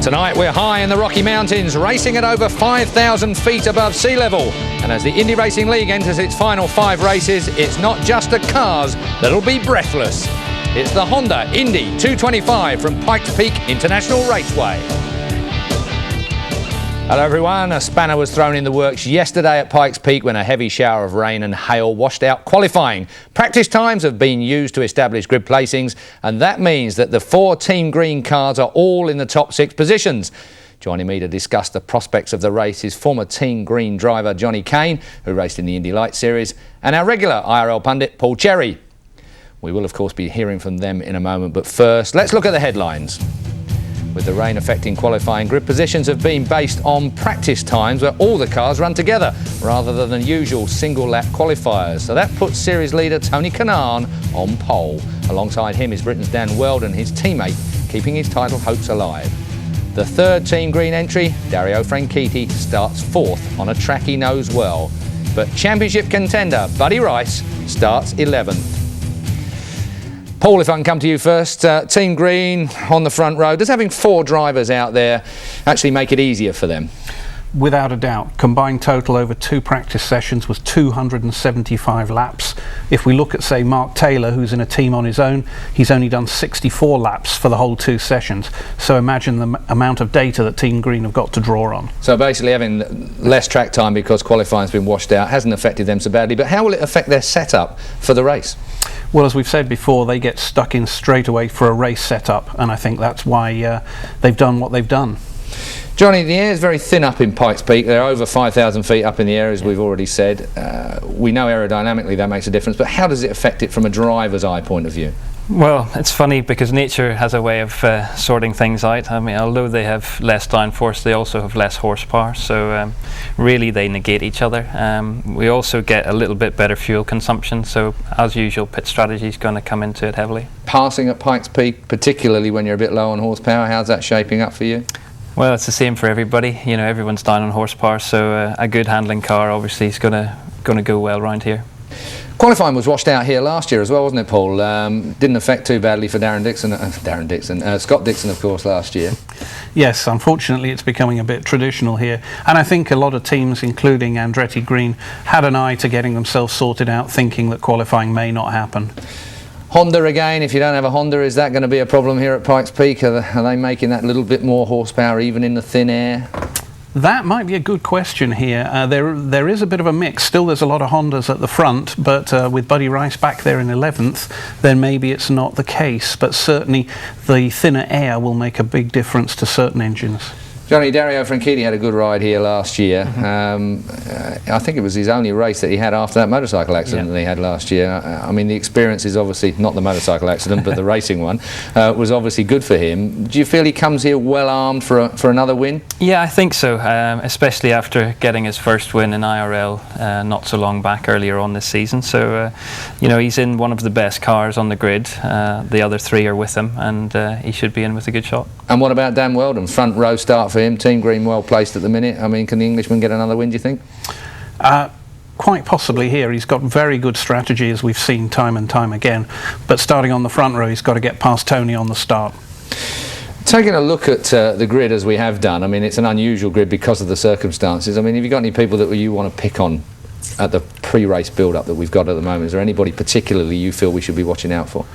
Tonight we're high in the Rocky Mountains, racing at over 5,000 feet above sea level. And as the Indy Racing League enters its final 5 races, it's not just the cars that'll be breathless. It's the Honda Indy 225 from Pikes Peak International Raceway. Hello everyone, a spanner was thrown in the works yesterday at Pikes Peak when a heavy shower of rain and hail washed out qualifying. Practice times have been used to establish grid placings, and that means that the 4 Team Green cars are all in the top 6 positions. Joining me to discuss the prospects of the race is former Team Green driver Johnny Kane, who raced in the Indy Light Series, and our regular IRL pundit Paul Cherry. We will of course be hearing from them in a moment, but first let's look at the headlines. With the rain affecting qualifying, grid positions have been based on practice times where all the cars run together rather than the usual single lap qualifiers. So that puts series leader Tony Kanaan on pole. Alongside him is Britain's Dan Weldon, his teammate, keeping his title hopes alive. The third Team Green entry, Dario Franchitti, starts 4th on a track he knows well. But championship contender Buddy Rice starts 11th. Paul, if I can come to you first, Team Green on the front row, does having 4 drivers out there actually make it easier for them? Without a doubt. Combined total over 2 practice sessions was 275 laps. If we look at, say, Mark Taylor, who's in a team on his own, he's only done 64 laps for the whole 2 sessions. So imagine the amount of data that Team Green have got to draw on. So basically having less track time because qualifying's been washed out hasn't affected them so badly, but how will it affect their setup for the race? Well, as we've said before, they get stuck in straight away for a race setup, and I think that's why they've done what they've done. Johnny, the air is very thin up in Pikes Peak. They're over 5,000 feet up in the air, as we've already said. We know aerodynamically that makes a difference, but how does it affect it from a driver's eye point of view? Well, it's funny because nature has a way of sorting things out. I mean, although they have less downforce, they also have less horsepower, so really they negate each other. We also get a little bit better fuel consumption, so as usual pit strategy is going to come into it heavily. Passing at Pikes Peak, particularly when you're a bit low on horsepower, how's that shaping up for you? Well, it's the same for everybody. You know, everyone's down on horsepower, so a good handling car obviously is going to go well around here. Qualifying was washed out here last year as well, wasn't it, Paul? Didn't affect too badly for Scott Dixon, of course, last year. Yes, unfortunately it's becoming a bit traditional here, and I think a lot of teams, including Andretti Green, had an eye to getting themselves sorted out, thinking that qualifying may not happen. Honda again, if you don't have a Honda, is that going to be a problem here at Pikes Peak? Are they making that little bit more horsepower even in the thin air? That might be a good question here. There is a bit of a mix. Still there's a lot of Hondas at the front, but with Buddy Rice back there in 11th, then maybe it's not the case. But certainly the thinner air will make a big difference to certain engines. Johnny, Dario Franchitti had a good ride here last year. I think it was his only race that he had after that motorcycle accident that he had last year. I mean, the experience is obviously, not the motorcycle accident, but the racing one, was obviously good for him. Do you feel he comes here well armed for another win? Yeah, I think so, especially after getting his first win in IRL not so long back earlier on this season. So, you know, he's in one of the best cars on the grid. The other 3 are with him, and he should be in with a good shot. And what about Dan Weldon? Front row start for him. Team Green well placed at the minute. I mean, can the Englishman get another win, do you think? Quite possibly here. He's got very good strategy, as we've seen time and time again. But starting on the front row, he's got to get past Tony on the start. Taking a look at the grid as we have done, I mean, it's an unusual grid because of the circumstances. I mean, have you got any people that you want to pick on at the pre-race build-up that we've got at the moment? Is there anybody particularly you feel we should be watching out for?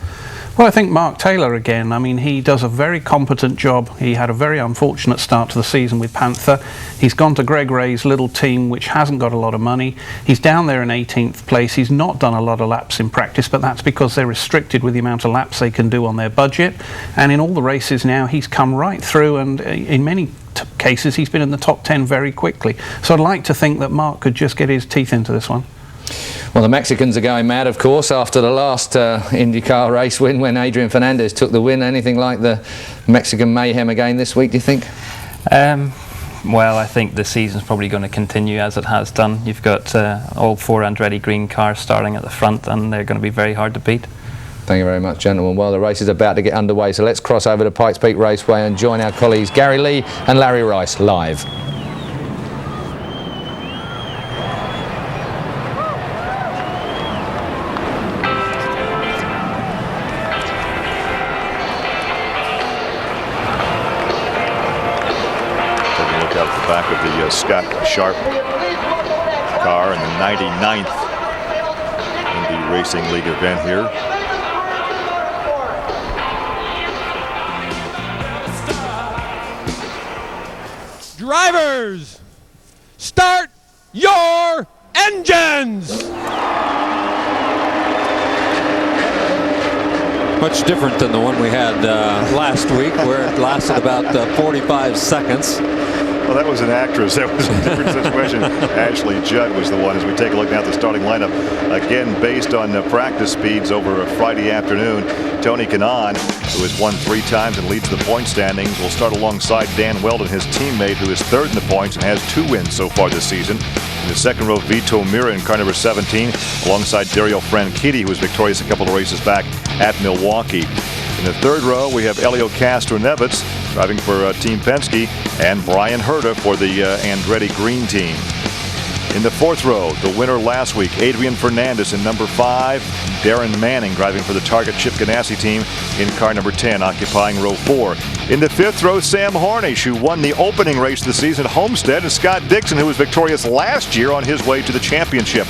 Well, I think Mark Taylor again. I mean, he does a very competent job. He had a very unfortunate start to the season with Panther. He's gone to Greg Ray's little team, which hasn't got a lot of money. He's down there in 18th place. He's not done a lot of laps in practice, but that's because they're restricted with the amount of laps they can do on their budget. And in all the races now, he's come right through, and in many cases, he's been in the top 10 very quickly. So I'd like to think that Mark could just get his teeth into this one. Well, the Mexicans are going mad, of course, after the last IndyCar race win when Adrian Fernandez took the win. Anything like the Mexican mayhem again this week, do you think? Well, I think the season's probably going to continue as it has done. You've got all 4 Andretti Green cars starting at the front, and they're going to be very hard to beat. Thank you very much, gentlemen. Well, the race is about to get underway, so let's cross over to Pikes Peak Raceway and join our colleagues Gary Lee and Larry Rice live. of the Scott Sharp car in the 99th Indy Racing League event here. Drivers, start your engines! Much different than the one we had last week, where it lasted about 45 seconds. Well, that was an actress. That was a different situation. Ashley Judd was the one. As we take a look now at the starting lineup, again based on practice speeds over a Friday afternoon, Tony Kanaan, who has won 3 times and leads the point standings, will start alongside Dan Weldon, his teammate, who is 3rd in the points and has 2 wins so far this season. In the second row, Vito Mira in car number 17, alongside Dario Franchitti, who was victorious a couple of races back at Milwaukee. In the third row, we have Elio Castro-Neves driving for Team Penske, and Brian Herta for the Andretti Green Team. In the fourth row, the winner last week, Adrian Fernandez in number 5, Darren Manning driving for the Target Chip Ganassi team in car number 10, occupying row 4. In the fifth row, Sam Hornish, who won the opening race of the season at Homestead, and Scott Dixon, who was victorious last year on his way to the championship.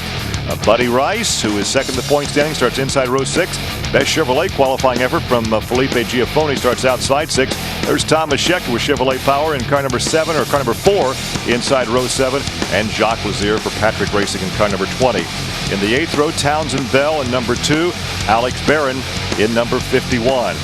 Buddy Rice, who is second in the point standing, starts inside row 6. Best Chevrolet qualifying effort from Felipe Giafone starts outside 6. There's Thomas Schechter with Chevrolet Power in car number 7, or car number 4 inside row 7. And Jacques Lazier for Patrick Racing in car number 20. In the 8th row, Townsend Bell in number 2. Alex Barron in number 51.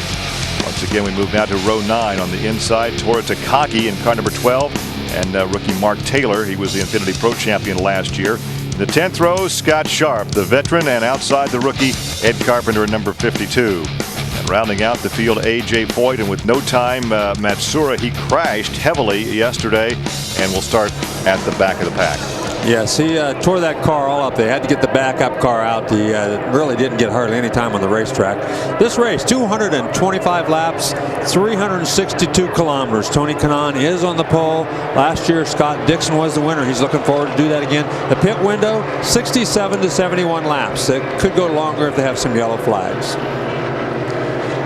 Once again, we move now to row 9 on the inside. Tora Takaki in car number 12. And rookie Mark Taylor, he was the Infinity Pro champion last year. In the 10th row, Scott Sharp, the veteran, and outside the rookie, Ed Carpenter in number 52. And rounding out the field, A.J. Foyt, and with no time, Matsura, he crashed heavily yesterday and will start at the back of the pack. Yes, he tore that car all up. They had to get the backup car out. He really didn't get hardly any time on the racetrack. This race, 225 laps, 362 kilometers. Tony Kanaan is on the pole. Last year, Scott Dixon was the winner. He's looking forward to do that again. The pit window, 67 to 71 laps. It could go longer if they have some yellow flags.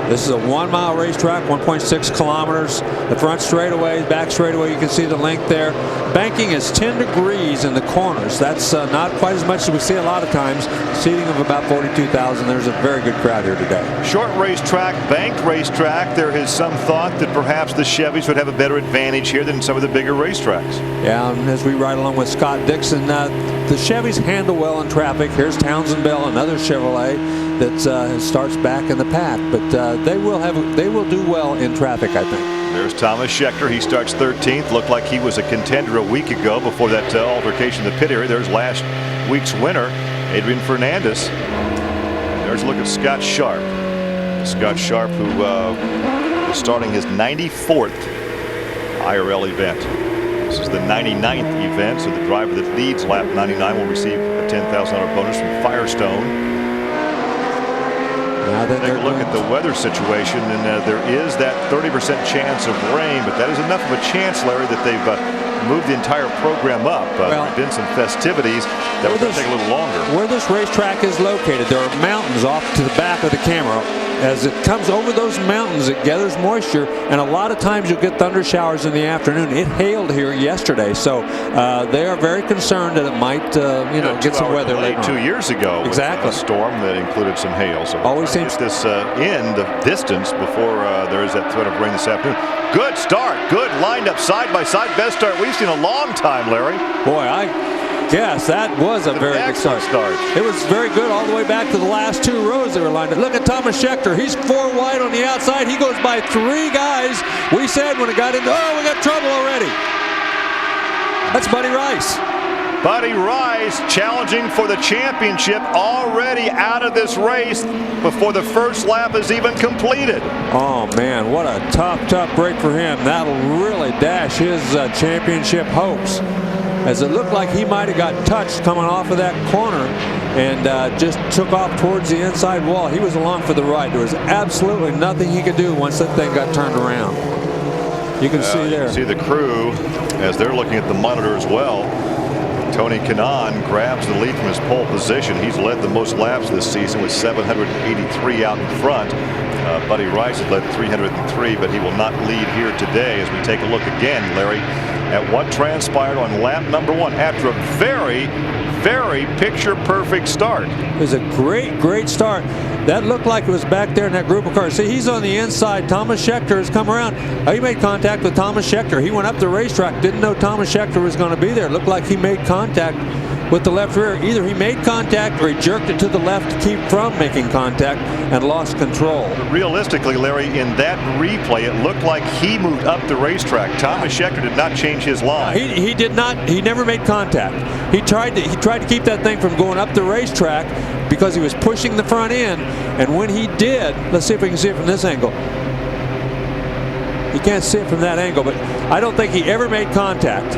This is a 1-mile racetrack, 1.6 kilometers. The front straightaway, back straightaway, you can see the length there. Banking is 10 degrees in the corners. That's not quite as much as we see a lot of times. Seating of about 42,000. There's a very good crowd here today. Short racetrack, banked racetrack. There is some thought that perhaps the Chevys would have a better advantage here than some of the bigger racetracks. Yeah, and as we ride along with Scott Dixon, the Chevys handle well in traffic. Here's Townsend Bell, another Chevrolet that starts back in the pack, but they will do well in traffic, I think. There's Thomas Schechter. He starts 13th. Looked like he was a contender a week ago before that altercation in the pit area. There's last week's winner, Adrian Fernandez. And there's a look at Scott Sharp. Scott Sharp, who was starting his 94th IRL event. This is the 99th event, so the driver that leads lap 99 will receive a $10,000 bonus from Firestone. Take a look at the weather situation, and there is that 30% chance of rain, but that is enough of a chance, Larry, that they've moved the entire program up. There have been some festivities that will take a little longer. Where this racetrack is located, there are mountains off to the back of the camera. As it comes over those mountains, it gathers moisture, and a lot of times you'll get thunder showers in the afternoon. It hailed here yesterday, so they are very concerned that it might, get some weather later. 2 years ago, exactly, with a storm that included some hail. So always seems this in the distance before there is that threat of rain this afternoon. Good start, good lined up side by side, best start we've seen a long time, Larry. Boy, yes, that was a very good start. It was very good all the way back to the last 2 rows they were lined up. Look at Thomas Schechter. He's 4 wide on the outside. He goes by 3 guys. We said when it got into, we got trouble already. That's Buddy Rice. Buddy Rice challenging for the championship, already out of this race before the first lap is even completed. Oh, man, what a tough break for him. That'll really dash his championship hopes, as it looked like he might have got touched coming off of that corner and just took off towards the inside wall. He was along for the ride. There was absolutely nothing he could do once that thing got turned around. You can see there. You can see the crew as they're looking at the monitor as well. Tony Kanaan grabs the lead from his pole position. He's led the most laps this season with 783 out in front. Buddy Rice has led 303, but he will not lead here today. As we take a look again, Larry, at what transpired on lap number 1 after a very, very picture-perfect start. It was a great start. That looked like it was back there in that group of cars. See, he's on the inside. Thomas Scheckter has come around. Oh, he made contact with Thomas Scheckter. He went up the racetrack, didn't know Thomas Scheckter was going to be there. It looked like he made contact with the left rear. Either he made contact or he jerked it to the left to keep from making contact and lost control. But realistically, Larry, in that replay, it looked like he moved up the racetrack. Thomas Scheckter did not change his line. He did not. He never made contact. He tried to keep that thing from going up the racetrack because he was pushing the front end. And when he did, let's see if we can see it from this angle. You can't see it from that angle, but I don't think he ever made contact.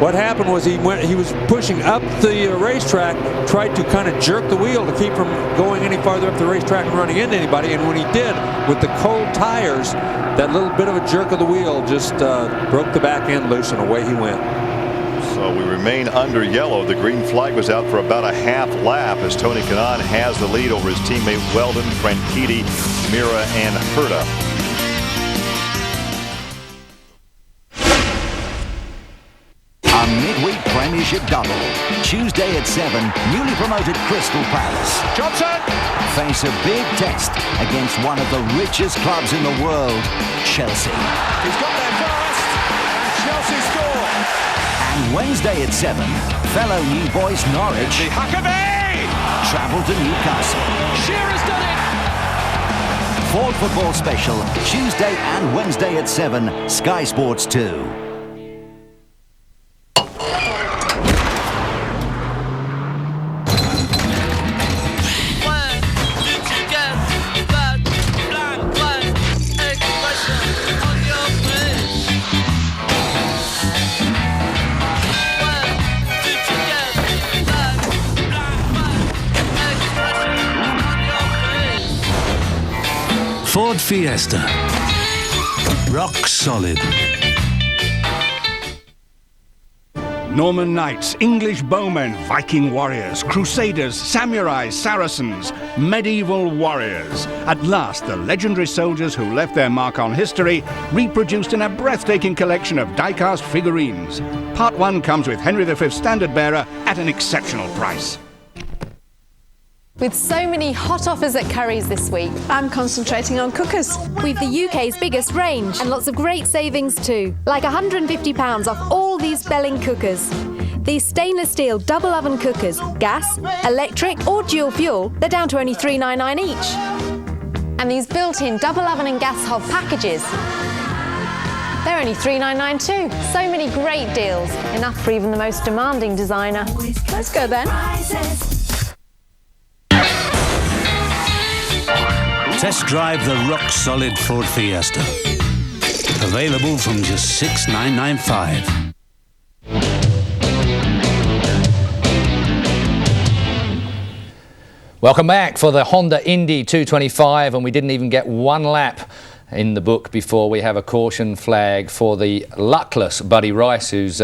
What happened was he was pushing up the racetrack, tried to kind of jerk the wheel to keep from going any farther up the racetrack and running into anybody. And when he did, with the cold tires, that little bit of a jerk of the wheel just broke the back end loose, and away he went. So we remain under yellow. The green flag was out for about a half lap as Tony Kanaan has the lead over his teammate Weldon, Franchitti, Mira, and Herta. A midweek Premiership double. Tuesday at 7, newly promoted Crystal Palace Johnson! face a big test against one of the richest clubs in the world, Chelsea. He's got there first, and Chelsea score. And Wednesday at 7, fellow New Boys Norwich Huckabee! travel to Newcastle. Shearer's done it! Ford Football Special, Tuesday and Wednesday at 7, Sky Sports 2. Ford Fiesta. Rock solid. Norman knights, English bowmen, Viking warriors, crusaders, samurais, Saracens, medieval warriors. At last, the legendary soldiers who left their mark on history, reproduced in a breathtaking collection of die-cast figurines. Part 1 comes with Henry V standard bearer at an exceptional price. With so many hot offers at Currys this week, I'm concentrating on cookers. We've the UK's biggest range and lots of great savings too. Like £150 off all these Belling cookers. These stainless steel double oven cookers, gas, electric or dual fuel, they're down to only $3.99 each. And these built-in double oven and gas hob packages, they're only $3.99 too. So many great deals, enough for even the most demanding designer. Let's go then. Test drive the rock-solid Ford Fiesta. Available from just $6,995. Welcome back for the Honda Indy 225, and we didn't even get one lap in the book before we have a caution flag for the luckless Buddy Rice, who's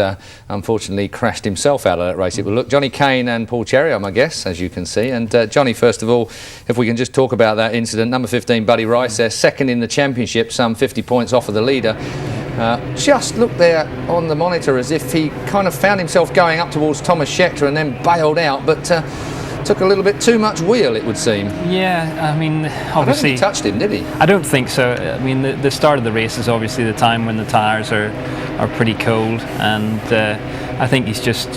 unfortunately crashed himself out of that race. It will look Johnny Kane and Paul Cherry, I guess, as you can see. And Johnny, first of all, if we can just talk about that incident. Number 15, Buddy Rice, they're second in the championship, some 50 points off of the leader. Just looked there on the monitor as if he kind of found himself going up towards Thomas Scheckter and then bailed out, but took a little bit too much wheel, it would seem. Yeah, I mean, obviously... I don't think he touched him, did he? I don't think so. I mean, the start of the race is obviously the time when the tyres are pretty cold, and I think he's just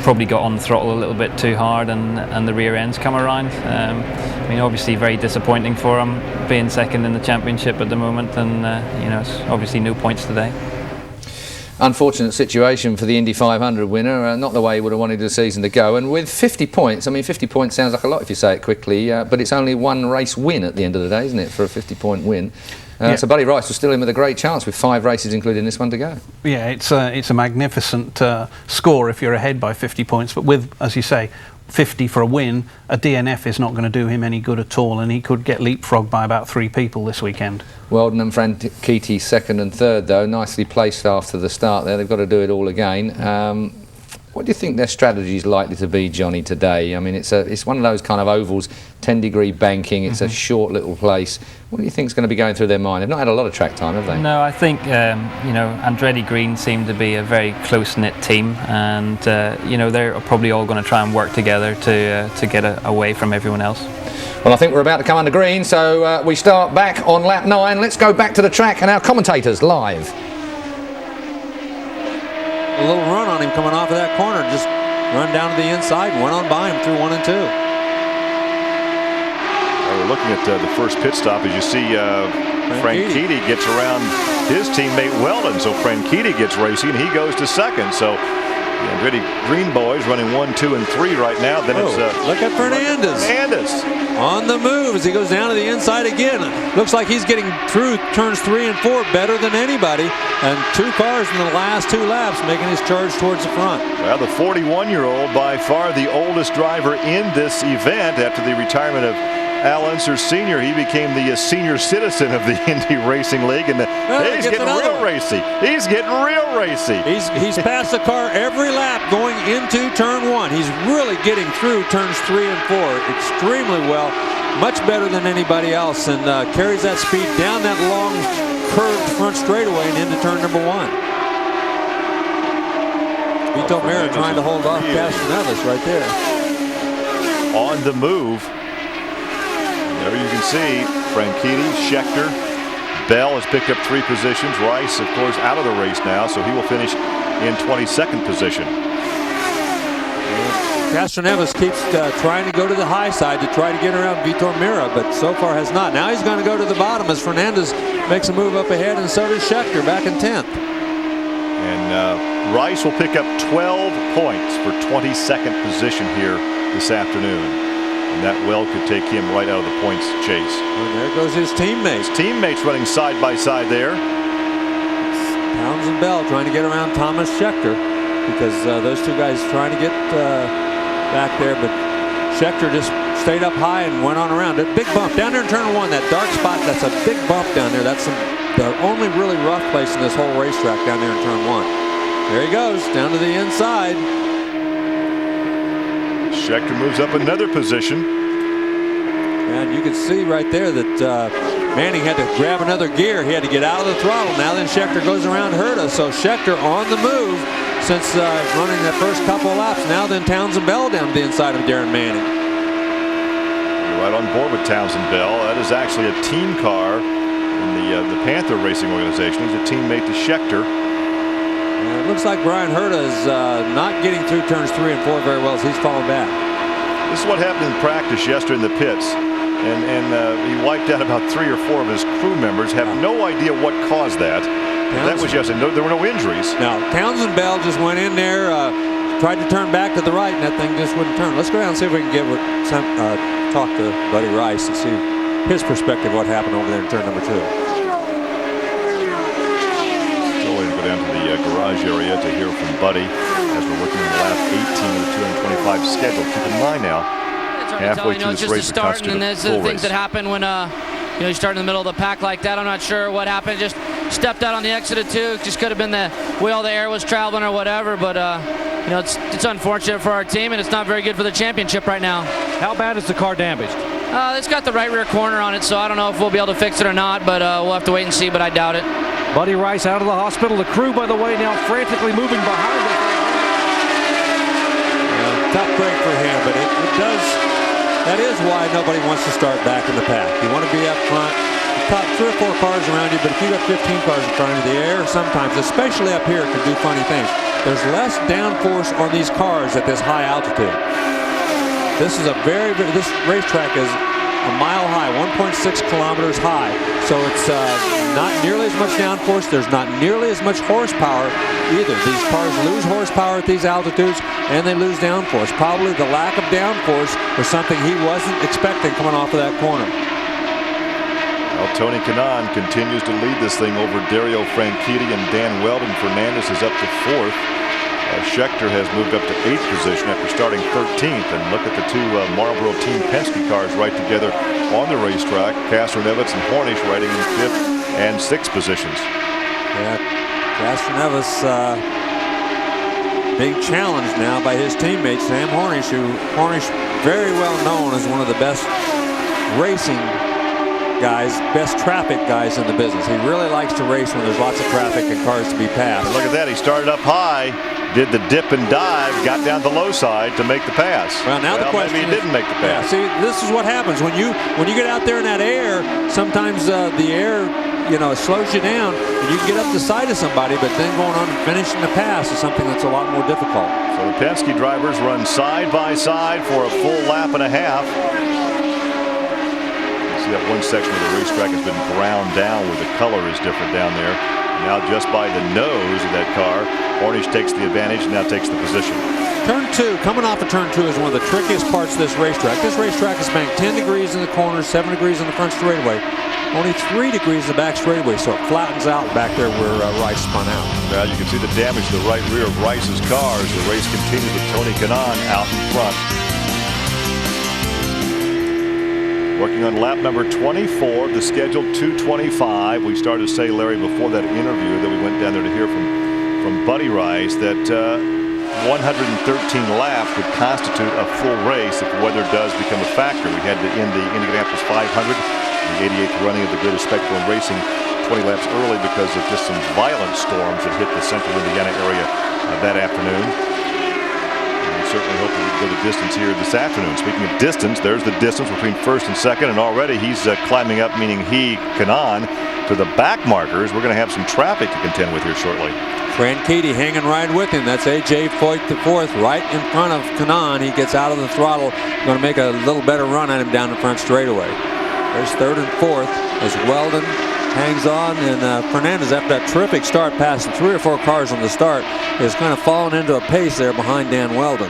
probably got on the throttle a little bit too hard, and the rear end's come around. I mean, obviously very disappointing for him being second in the championship at the moment, and you know, it's obviously no points today. Unfortunate situation for the Indy 500 winner, not the way he would have wanted the season to go. And with 50 points, I mean, 50 points sounds like a lot if you say it quickly, but it's only one race win at the end of the day, isn't it, for a 50-point win? Yeah. So Buddy Rice was still in with a great chance with 5 races, including this one, to go. Yeah, it's a magnificent score if you're ahead by 50 points, but with, as you say, 50 for a win, a DNF is not going to do him any good at all, and he could get leapfrogged by about 3 people this weekend. Weldon and Franchitti second and third, though, nicely placed after the start there. They've got to do it all again. What do you think their strategy is likely to be, Johnny, today? I mean, it's one of those kind of ovals, 10-degree banking. It's a short little place. What do you think is going to be going through their mind? They've not had a lot of track time, have they? No, I think you know, Andretti Green seem to be a very close-knit team, and you know, they're probably all going to try and work together to get away from everyone else. Well, I think we're about to come under green, so we start back on lap 9. Let's go back to the track and our commentators live. A little run on him coming off of that corner, just run down to the inside and went on by him through 1 and 2. We're looking at the first pit stop as you see Franchitti gets around his teammate Weldon. So Franchitti gets racing and he goes to second. So the Andretti Green boys running 1, 2, and 3 right now. Then it's look at Fernandez. On the move as he goes down to the inside again. Looks like he's getting through turns 3 and 4 better than anybody. And 2 cars in the last 2 laps making his charge towards the front. Well, the 41-year-old, by far the oldest driver in this event after the retirement of Al Unser Sr. He became the senior citizen of the Indy Racing League, and he's getting real racy. He's getting real racy. He's passed the car every lap going into turn 1. He's really getting through turns 3 and 4 extremely well, much better than anybody else, and carries that speed down that long curved front straightaway and into turn number 1. Vito Mira trying to hold off Castroneves right there. On the move. There you can see Franchitti, Scheckter, Bell has picked up 3 positions. Rice, of course, out of the race now, so he will finish in 22nd position. Castroneves keeps trying to go to the high side to try to get around Vitor Mira, but so far has not. Now he's going to go to the bottom as Fernandez makes a move up ahead, and so does Scheckter back in 10th. And Rice will pick up 12 points for 22nd position here this afternoon. And that well could take him right out of the points chase. And there goes his teammates. His teammates running side by side there. Townsend Bell trying to get around Thomas Scheckter because those 2 guys trying to get back there, but Scheckter just stayed up high and went on around. A big bump down there in turn 1, that dark spot, that's a big bump down there. That's the only really rough place in this whole racetrack down there in turn 1. There he goes, down to the inside. Scheckter moves up another position. And you can see right there that Manning had to grab another gear. He had to get out of the throttle. Now then Scheckter goes around Herta. So Scheckter on the move since running the first couple of laps. Now then Townsend Bell down to the inside of Darren Manning. You're right on board with Townsend Bell. That is actually a team car in the Panther Racing organization. He's a teammate to Scheckter. It looks like Brian Herta is not getting through turns 3 and 4 very well as he's fallen back. This is what happened in practice yesterday in the pits. And he wiped out about 3 or 4 of his crew members. Have no idea what caused that. That was yesterday. There were no injuries. Now, Townsend Bell just went in there, tried to turn back to the right, and that thing just wouldn't turn. Let's go down and see if we can talk to Buddy Rice and see his perspective what happened over there in turn number 2. Down to the garage area to hear from Buddy as we're working on the lap 18 of the 225 schedule. Keep in mind now, halfway through this race, start, and there's the things that happen when you start in the middle of the pack like that. I'm not sure what happened. Just stepped out on the exit of 2. Just could have been the wheel, the air was traveling or whatever. But it's unfortunate for our team, and it's not very good for the championship right now. How bad is the car damaged? It's got the right rear corner on it, so I don't know if we'll be able to fix it or not. But we'll have to wait and see. But I doubt it. Buddy Rice out of the hospital. The crew, by the way, now frantically moving behind him. Tough break for him, but it does. That is why nobody wants to start back in the pack. You want to be up front. The top 3 or 4 cars around you, but if you got 15 cars in front of you, the air sometimes, especially up here, can do funny things. There's less downforce on these cars at this high altitude. This is this racetrack is a mile high, 1.6 kilometers high. So it's not nearly as much downforce. There's not nearly as much horsepower either. These cars lose horsepower at these altitudes, and they lose downforce. Probably the lack of downforce was something he wasn't expecting coming off of that corner. Well, Tony Kanaan continues to lead this thing over Dario Franchitti and Dan Weldon. Fernandez is up to 4th. Scheckter has moved up to 8th position after starting 13th. And look at the 2 Marlboro Team Penske cars right together on the racetrack. Castroneves and Hornish riding in 5th and 6th positions. Yeah, Castroneves being challenged now by his teammate Sam Hornish, who Hornish very well known as one of the best racing guys, best traffic guys in the business. He really likes to race when there's lots of traffic and cars to be passed. And look at that, he started up high, did the dip and dive, got down the low side to make the pass. Well, now the question maybe he didn't make the pass. Yeah, see, this is what happens when you get out there in that air. Sometimes the air, slows you down, and you can get up the side of somebody, but then going on and finishing the pass is something that's a lot more difficult. So the Penske drivers run side by side for a full lap and a half. See that one section of the racetrack has been ground down where the color is different down there. Now just by the nose of that car, Hornish takes the advantage and now takes the position. Turn 2, coming off of turn 2 is one of the trickiest parts of this racetrack. This racetrack is banked 10 degrees in the corners, 7 degrees in the front straightaway. Only 3 degrees in the back straightaway, so it flattens out back there where Rice spun out. Now you can see the damage to the right rear of Rice's car as the race continues with Tony Kanaan out in front. Working on lap number 24, the scheduled 225. We started to say, Larry, before that interview that we went down there to hear from Buddy Rice that 113 laps would constitute a full race if the weather does become a factor. We had to end the Indianapolis 500, the 88th running of the greatest spectacle in racing, 20 laps early because of just some violent storms that hit the central Indiana area that afternoon. Certainly hope we go the distance here this afternoon. Speaking of distance, there's the distance between first and second, and already he's climbing up, meaning Kanaan, to the back markers. We're going to have some traffic to contend with here shortly. Franchitti hanging right with him. That's A.J. Foyt the fourth, right in front of Kanaan. He gets out of the throttle, going to make a little better run at him down the front straightaway. There's third and fourth as Weldon hangs on, and Fernandez, after that terrific start, passing 3 or 4 cars on the start, is kind of falling into a pace there behind Dan Weldon.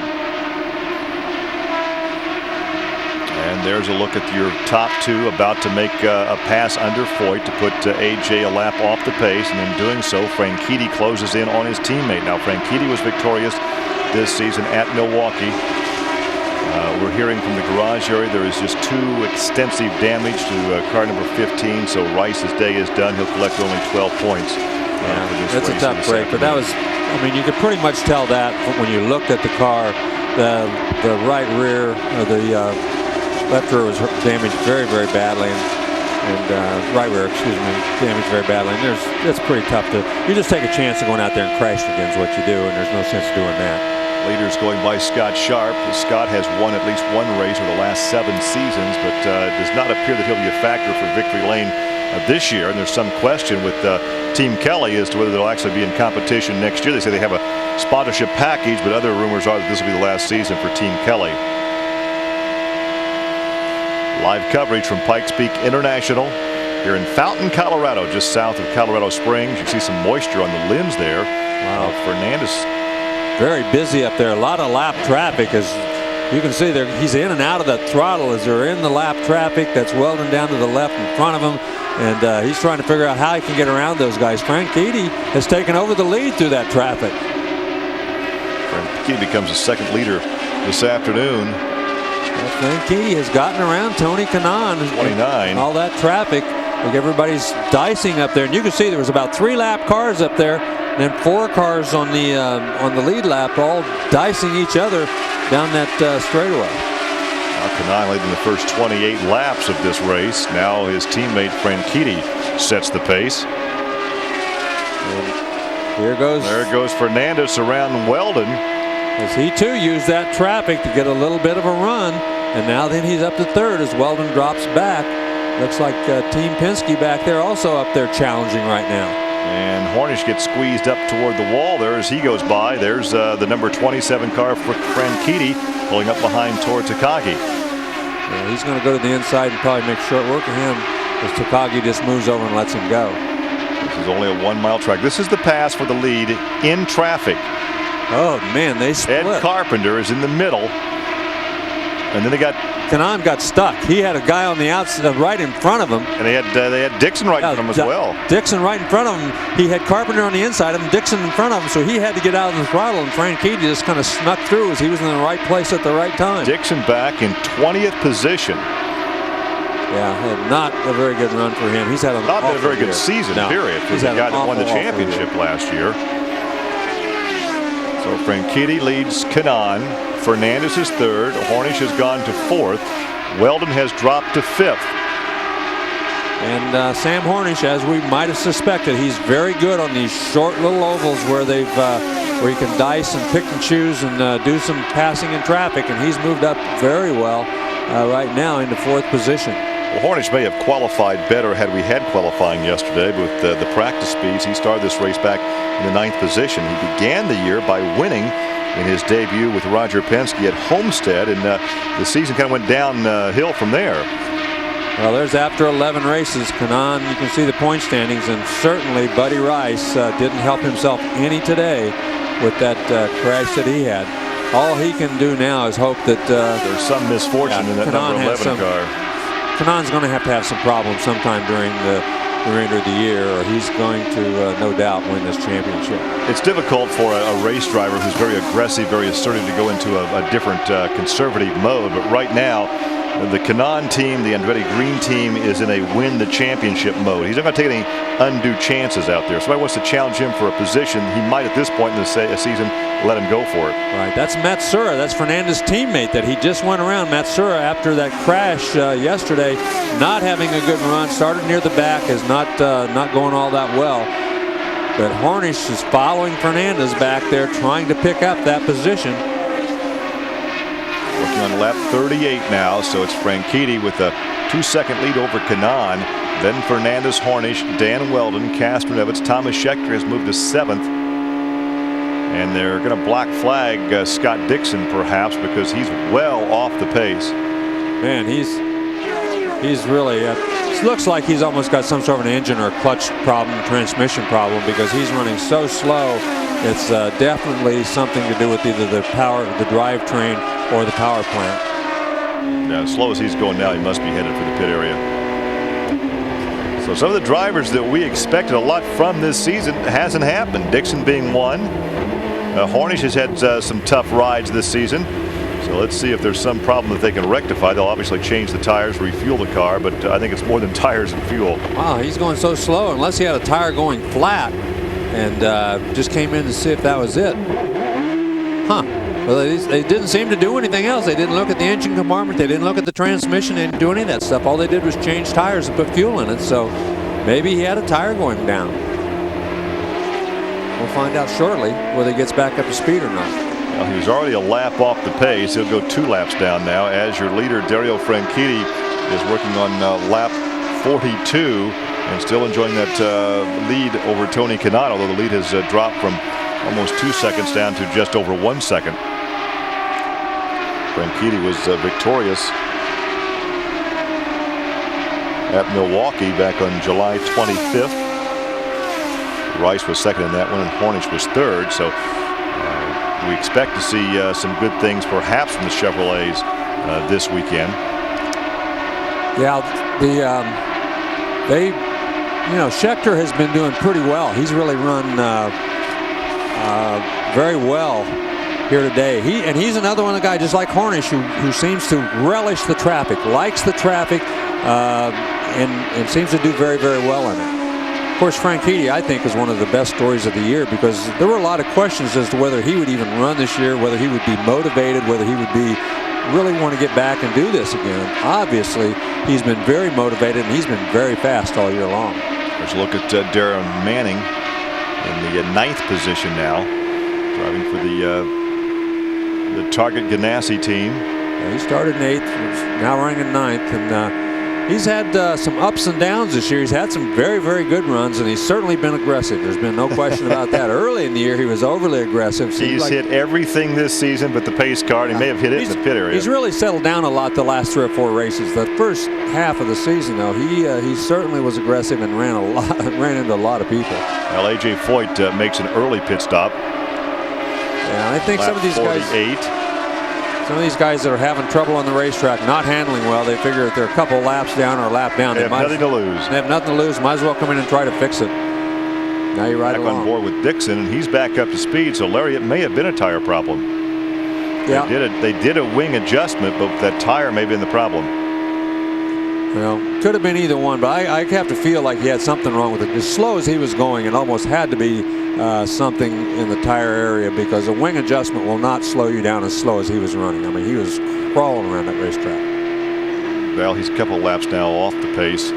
And there's a look at your top 2 about to make a pass under Foyt to put A.J. a lap off the pace, and in doing so, Franchitti closes in on his teammate. Now, Franchitti was victorious this season at Milwaukee. We're hearing from the garage area there is just too extensive damage to car number 15, so Rice's day is done. He'll collect only 12 points. That's a tough break, but that was, I mean, you could pretty much tell that when you looked at the car. The right rear, the left rear was damaged very, very badly, and right rear, damaged very badly. And it's pretty tough to. You just take a chance of going out there and crashing against what you do, and there's no sense doing that. Leaders going by Scott Sharp. Scott has won at least one race over the last 7 seasons, but it does not appear that he'll be a factor for victory lane this year. And there's some question with Team Kelly as to whether they'll actually be in competition next year. They say they have a sponsorship package, but other rumors are that this will be the last season for Team Kelly. Live coverage from Pikes Peak International here in Fountain, Colorado, just south of Colorado Springs. You see some moisture on the limbs there. Wow. Fernandez. Very busy up there. A lot of lap traffic, as you can see there. He's in and out of that throttle as they're in the lap traffic. That's Weldon down to the left in front of him, and he's trying to figure out how he can get around those guys. Franchitti has taken over the lead through that traffic. Franchitti becomes the second leader this afternoon. Franchitti has gotten around Tony Kanaan. 29. All that traffic. Like everybody's dicing up there, and you can see there was about 3 lap cars up there. And then 4 cars on the lead lap, all dicing each other down that straightaway. Now Kanaan leading the first 28 laps of this race. Now his teammate Franchitti sets the pace. And there goes Fernandez around Weldon. As he too used that traffic to get a little bit of a run, and now then he's up to third as Weldon drops back. Looks like Team Penske back there also up there challenging right now. And Hornish gets squeezed up toward the wall there as he goes by. There's the number 27 car for Franchitti pulling up behind toward Takagi. Yeah, he's going to go to the inside and probably make short work of him as Takagi just moves over and lets him go. This is only a 1-mile track. This is the pass for the lead in traffic. Oh, man, they split. Ed Carpenter is in the middle. And then Kanaan got stuck. He had a guy on the outside right in front of him. And they had Dixon right in front of him as well. Dixon right in front of him. He had Carpenter on the inside of him, Dixon in front of him, so he had to get out of the throttle, and Franchitti just kind of snuck through as he was in the right place at the right time. Dixon back in 20th position. Yeah, not a very good run for him. He's had not been a very good season, period, for the guy that won the championship last year. So Franchitti leads Kanaan. Fernandez is third. Hornish has gone to fourth. Weldon has dropped to fifth. And Sam Hornish, as we might have suspected, he's very good on these short little ovals where where you can dice and pick and choose and do some passing in traffic, and he's moved up very well right now into fourth position. Well, Hornish may have qualified better had we had qualifying yesterday, but with the practice speeds, he started this race back in the 9th position. He began the year by winning in his debut with Roger Penske at Homestead, and the season kind of went downhill from there. Well, there's after 11 races, Kanaan, you can see the point standings, and certainly Buddy Rice didn't help himself any today with that crash that he had. All he can do now is hope that there's some misfortune in that number 11 car. Kanaan's going to have some problems sometime during the remainder of the year, or he's going to no doubt win this championship. It's difficult for a race driver who's very aggressive, very assertive, to go into a different conservative mode, but right now the Kanaan team, the Andretti Green team, is in a win the championship mode. He's not going to take any undue chances out there. If somebody wants to challenge him for a position, he might at this point in the season let him go for it. Right, that's Matsura. That's Fernandez's teammate that he just went around. Matsura, after that crash yesterday, not having a good run, started near the back, is not going all that well. But Hornish is following Fernandez back there, trying to pick up that position. Working on lap 38 now, so it's Franchitti with a 2-second lead over Kanaan. Then Fernandez, Hornish, Dan Weldon, Castroneves, Thomas Scheckter has moved to 7th. And they're going to black flag Scott Dixon perhaps because he's well off the pace. Man, he's really it looks like he's almost got some sort of an engine or clutch problem, transmission problem, because he's running so slow. It's definitely something to do with either the drivetrain or the power plant. Yeah, as slow as he's going now, he must be headed for the pit area. So some of the drivers that we expected a lot from this season hasn't happened. Dixon being one. Hornish has had some tough rides this season. So let's see if there's some problem that they can rectify. They'll obviously change the tires, refuel the car, but I think it's more than tires and fuel. Wow, he's going so slow unless he had a tire going flat and just came in to see if that was it. Huh. Well, they didn't seem to do anything else. They didn't look at the engine compartment. They didn't look at the transmission. They didn't do any of that stuff. All they did was change tires and put fuel in it. So maybe he had a tire going down. We'll find out shortly whether he gets back up to speed or not. Well, he was already a lap off the pace. He'll go 2 laps down now as your leader, Dario Franchitti, is working on lap 42 and still enjoying that lead over Tony Kanaan, although the lead has dropped from almost 2 seconds down to just over 1 second. Franchitti was victorious at Milwaukee back on July 25th. Rice was second in that one, and Hornish was third. So we expect to see some good things, perhaps, from the Chevrolets this weekend. Yeah, Scheckter has been doing pretty well. He's really run very well here today. He's another one of the guys, just like Hornish, who seems to relish the traffic, likes the traffic, and seems to do very, very well in it. Of course, Franchitti, I think, is one of the best stories of the year, because there were a lot of questions as to whether he would even run this year, whether he would be motivated, whether he would really want to get back and do this again. Obviously, he's been very motivated, and he's been very fast all year long. Let's look at Darren Manning in the 9th position now, driving for the Target Ganassi team. Yeah, he started in 8th, now running in 9th, and he's had some ups and downs this year. He's had some very, very good runs, and he's certainly been aggressive. There's been no question about that. Early in the year, he was overly aggressive. He's hit everything this season but the pace car, and he may have hit it in the pit area. He's really settled down a lot the last 3 or 4 races. The first half of the season, though, he certainly was aggressive and ran into a lot of people. Well, A.J. Foyt makes an early pit stop. Yeah, I think some of these 48. Some of these guys that are having trouble on the racetrack, not handling well, they figure if they're a couple laps down or a lap down, they have nothing to lose. They have nothing to lose. Might as well come in and try to fix it. Now you're right back along. on board with Dixon, and he's back up to speed. So Larry, it may have been a tire problem. Yeah. They did a wing adjustment, but that tire may have been the problem. Well, could have been either one, but I have to feel like he had something wrong with it. As slow as he was going, it almost had to be something in the tire area, because a wing adjustment will not slow you down as slow as he was running. I mean, he was crawling around that racetrack. Well, he's a couple laps now off the pace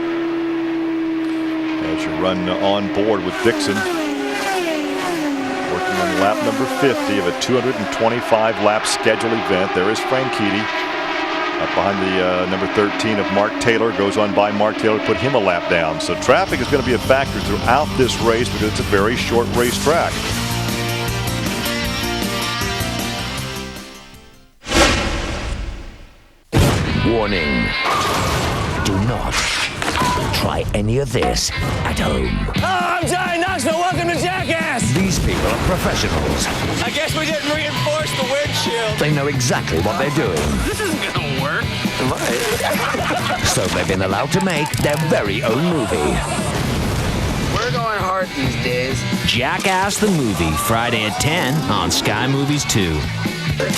as you run on board with Dixon. Working on lap number 50 of a 225 lap scheduled event. There is Franchitti up behind the number 13 of Mark Taylor. Goes on by Mark Taylor, put him a lap down. So traffic is going to be a factor throughout this race because it's a very short racetrack. Warning. Do not try any of this at home. Oh, I'm Johnny Knoxville. Welcome to Jackass. These people are professionals. I guess we didn't reinforce the windshield. They know exactly what they're doing. This isn't gonna work. So they've been allowed to make their very own movie. We're going hard these days. Jackass the Movie, Friday at 10 on Sky Movies 2. Where are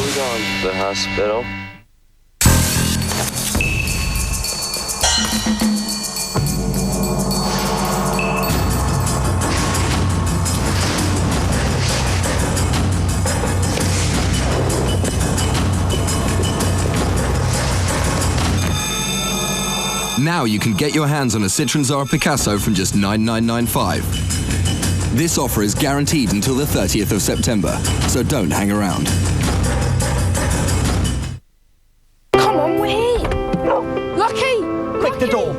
we going? The hospital. Now you can get your hands on a Citroën Zara Picasso from just $9,995. This offer is guaranteed until the 30th of September, so don't hang around. Come on, we're here. Lucky! Quick, the door.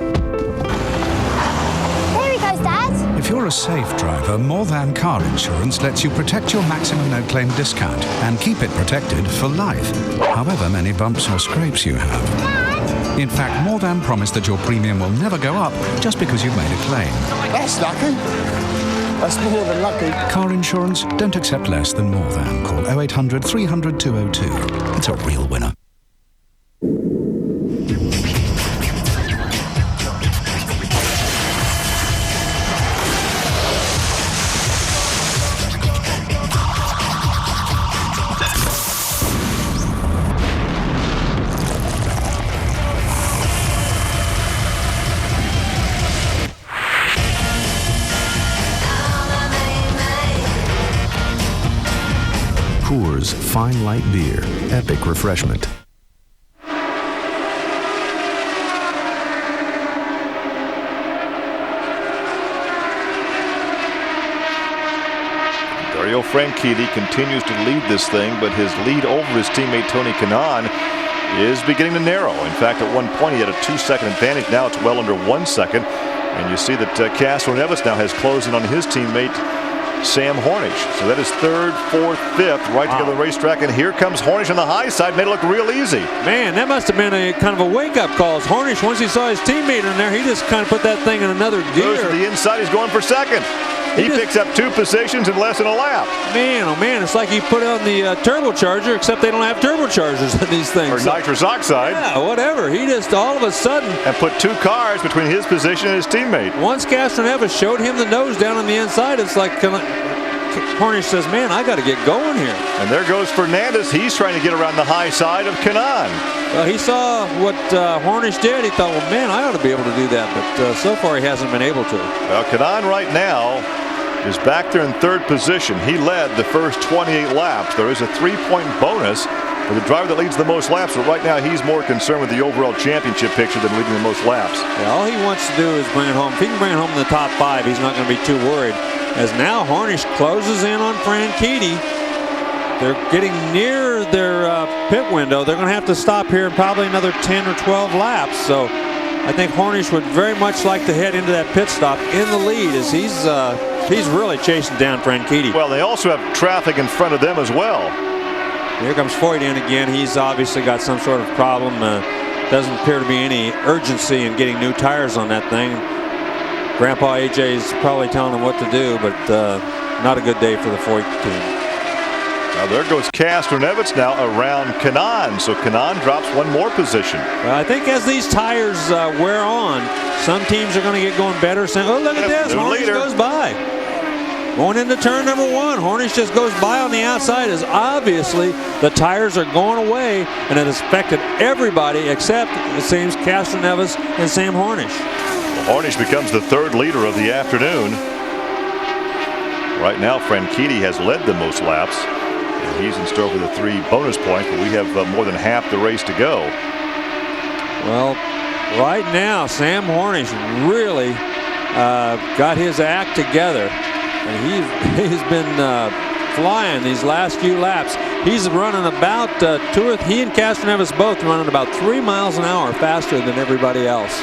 Here he goes, Dad. If you're a safe driver, More Than Car Insurance lets you protect your maximum no-claim discount and keep it protected for life, however many bumps or scrapes you have. In fact, More Than promise that your premium will never go up just because you've made a claim. That's lucky. That's more than lucky. Car insurance, don't accept less than More Than. Call 0800 300 202. It's a real winner. Coors Fine Light Beer. Epic refreshment. Dario Franchitti continues to lead this thing, but his lead over his teammate Tony Kanaan is beginning to narrow. In fact, at one point he had a 2-second advantage. Now it's well under 1 second. And you see that Castro Neves now has closed in on his teammate Sam Hornish. So that is third, fourth, fifth, right together the racetrack. And here comes Hornish on the high side. Made it look real easy. Man, that must have been a kind of a wake-up call. As Hornish, once he saw his teammate in there, he just kind of put that thing in another gear. Goes to the inside. He's going for second. He picks up 2 positions in less than a lap. Man, oh man, it's like he put on the turbocharger, except they don't have turbochargers in these things. Or nitrous oxide. Yeah, whatever. He just all of a sudden... And put 2 cars between his position and his teammate. Once Castro Neves showed him the nose down on the inside, it's like... Hornish says, man, I got to get going here. And there goes Fernandez. He's trying to get around the high side of Kanaan. Well, he saw what Hornish did. He thought, well, man, I ought to be able to do that. But so far, he hasn't been able to. Well, Kanaan right now is back there in third position. He led the first 28 laps. There is a 3-point bonus for the driver that leads the most laps. But right now, he's more concerned with the overall championship picture than leading the most laps. Yeah, all he wants to do is bring it home. If he can bring it home in the top 5, he's not going to be too worried. As now Hornish closes in on Franchitti. They're getting near their pit window. They're going to have to stop here in probably another 10 or 12 laps. So I think Hornish would very much like to head into that pit stop in the lead, as he's really chasing down Franchitti. Well, they also have traffic in front of them as well. Here comes Foyt in again. He's obviously got some sort of problem. Doesn't appear to be any urgency in getting new tires on that thing. Grandpa AJ's probably telling him what to do, but not a good day for the Foyt team. Now there goes Castro Neves now around Kanaan. So Kanaan drops 1 more position. I think as these tires wear on, some teams are going to get going better. Oh, look at this. Hornish goes by. Going into turn number 1, Hornish just goes by on the outside as obviously the tires are going away, and it has affected everybody except, it seems, Castroneves and Sam Hornish. Well, Hornish becomes the 3rd leader of the afternoon. Right now, Franchitti has led the most laps, and he's in store for the 3 bonus points, but we have more than half the race to go. Well, right now, Sam Hornish really got his act together, and he's been flying these last few laps. He's running about he and Castroneves both running about 3 miles an hour faster than everybody else.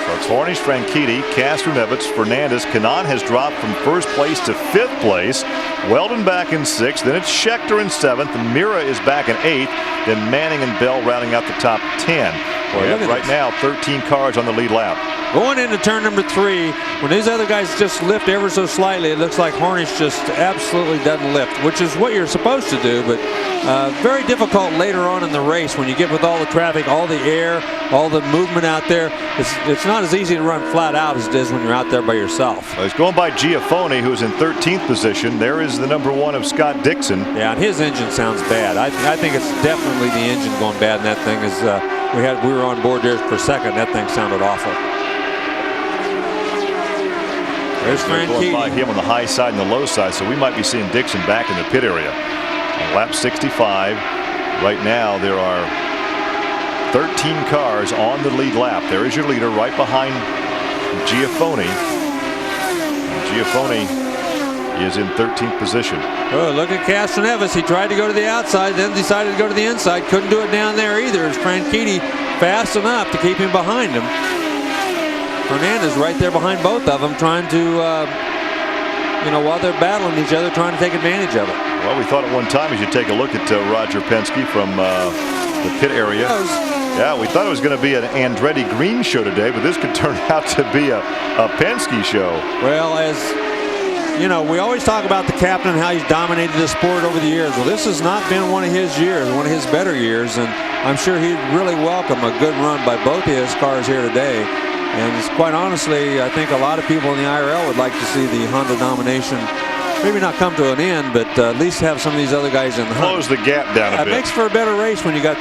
So it's Hornish, Franchitti, Castroneves, Fernandez. Kanaan has dropped from 1st place to 5th place. Weldon back in 6th. Then it's Scheckter in 7th. Mira is back in 8th. Then Manning and Bell rounding out the top 10. We have right now 13 cars on the lead lap. Going into turn number 3, when these other guys just lift ever so slightly, it looks like Hornish just absolutely doesn't lift, which is what you're supposed to do, but very difficult later on in the race when you get with all the traffic, all the air, all the movement out there. It's not as easy to run flat out as it is when you're out there by yourself. Well, he's going by Giafone, who's in 13th position. There is the number 1 of Scott Dixon. Yeah, and his engine sounds bad. I think it's definitely the engine going bad, and that thing is. We were on board there for a second. That thing sounded awful. There's going by him on the high side and the low side, so we might be seeing Dixon back in the pit area. On lap 65, right now there are 13 cars on the lead lap. There is your leader right behind Giafone. Giafone is in 13th position. Oh, look at Castroneves. He tried to go to the outside, then decided to go to the inside. Couldn't do it down there either. Is Franchitti fast enough to keep him behind him? Fernandez right there behind both of them, trying to, while they're battling each other, trying to take advantage of it. Well, we thought at one time as you take a look at Roger Penske from the pit area. Yeah, we thought it was going to be an Andretti Green show today, but this could turn out to be a Penske show. Well, as you know, we always talk about the captain and how he's dominated the sport over the years. Well, this has not been one of his years, one of his better years, and I'm sure he'd really welcome a good run by both of his cars here today. And quite honestly, I think a lot of people in the IRL would like to see the Honda domination maybe not come to an end, but at least have some of these other guys in the hunt. Close the gap down a bit. It makes for a better race when you got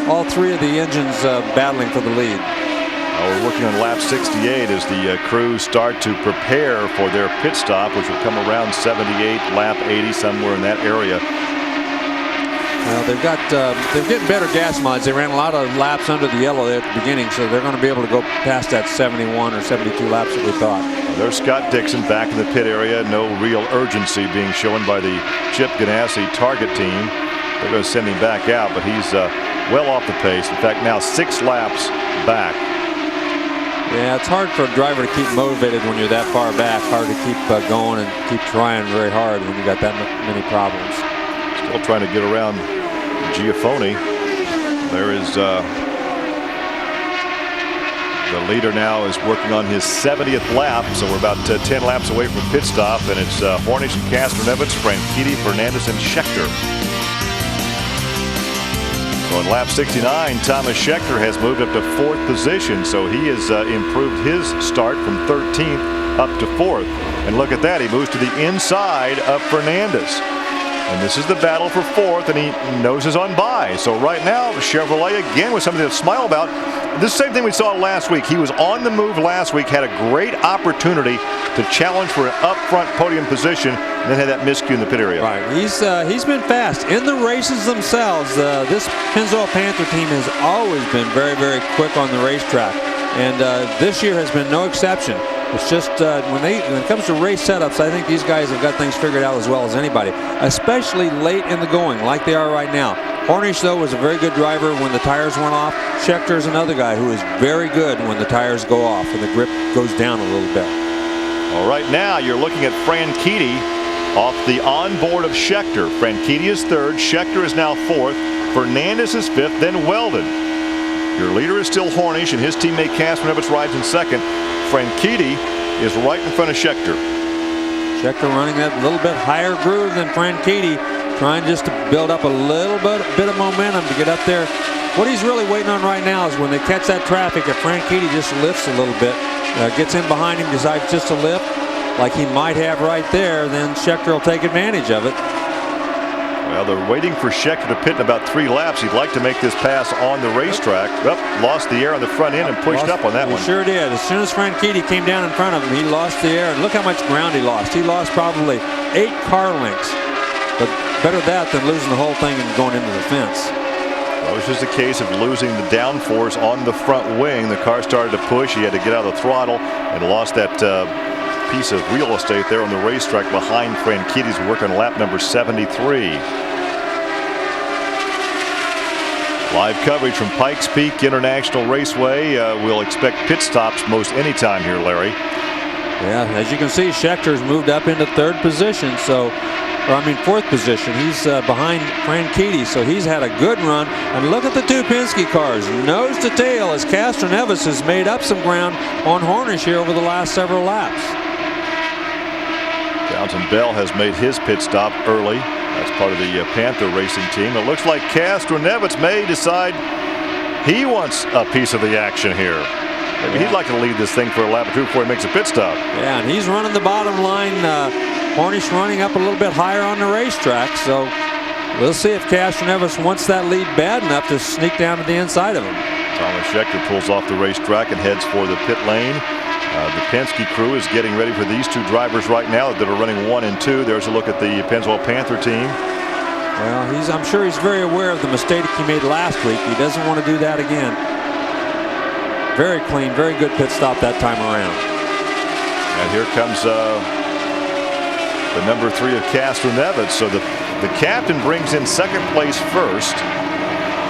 all three of the engines battling for the lead. We're working on lap 68 as the crews start to prepare for their pit stop, which will come around 78, lap 80, somewhere in that area. Well, they're getting better gas mods. They ran a lot of laps under the yellow there at the beginning, so they're going to be able to go past that 71 or 72 laps that we thought. Well, there's Scott Dixon back in the pit area. No real urgency being shown by the Chip Ganassi target team. They're going to send him back out, but he's well off the pace. In fact, now 6 laps back. Yeah, it's hard for a driver to keep motivated when you're that far back. Hard to keep going and keep trying very hard when you got that many problems. Still trying to get around Giafone. There is the leader now is working on his 70th lap, so we're about 10 laps away from pit stop, and it's Hornish and Castroneves, Franchitti, Fernandez, and Scheckter. So in lap 69, Thomas Scheckter has moved up to 4th position, so he has improved his start from 13th up to 4th. And look at that, he moves to the inside of Fernandez. And this is the battle for 4th, and he noses on by. So right now, Chevrolet again with something to smile about. This is the same thing we saw last week. He was on the move last week, had a great opportunity to challenge for an up-front podium position, and then had that miscue in the pit area. Right, he's been fast. In the races themselves, this Pennzoil Panther team has always been very, very quick on the racetrack. And this year has been no exception. It's just when it comes to race setups, I think these guys have got things figured out as well as anybody, especially late in the going like they are right now. Hornish, though, was a very good driver when the tires went off. Scheckter is another guy who is very good when the tires go off and the grip goes down a little bit. Well, right now you're looking at Franchitti off the onboard of Scheckter. Franchitti is 3rd. Scheckter is now 4th. Fernandez is 5th. Then Weldon. Your leader is still Hornish, and his teammate Castroneves rides in 2nd. Franchitti is right in front of Scheckter. Scheckter running that little bit higher groove than Franchitti, trying just to build up a little bit of momentum to get up there. What he's really waiting on right now is when they catch that traffic, if Franchitti just lifts a little bit, gets in behind him, decides just to lift, like he might have right there, then Scheckter will take advantage of it. Well, they're waiting for Scheckter to pit in about 3 laps. He'd like to make this pass on the racetrack. Lost the air on the front end and pushed up on that one. He sure did. As soon as Franchitti came down in front of him, he lost the air. And look how much ground he lost. He lost probably 8 car lengths. But better that than losing the whole thing and going into the fence. Well, it was just a case of losing the downforce on the front wing. The car started to push. He had to get out of the throttle and lost that piece of real estate there on the racetrack behind Franchitti's work on lap number 73. Live coverage from Pikes Peak International Raceway. We'll expect pit stops most anytime here, Larry. Yeah, as you can see, Schecter's moved up into 3rd position. Or 4th position. He's behind Franchitti, so he's had a good run. And look at the 2 Penske cars, nose to tail, as Castroneves has made up some ground on Hornish here over the last several laps. Downton Bell has made his pit stop early. That's part of the Panther Racing team. It looks like Castroneves may decide he wants a piece of the action here. Maybe he'd like to lead this thing for a lap or 2 before he makes a pit stop. Yeah, and he's running the bottom line. Hornish running up a little bit higher on the racetrack, so we'll see if Castroneves wants that lead bad enough to sneak down to the inside of him. Thomas Scheckter pulls off the racetrack and heads for the pit lane. The Penske crew is getting ready for these 2 drivers right now that are running 1 and 2. There's a look at the Pennzoil Panther team. Well, I'm sure he's very aware of the mistake he made last week. He doesn't want to do that again. Very clean, very good pit stop that time around. And here comes the number 3 of Castroneves. So the captain brings in 2nd place first.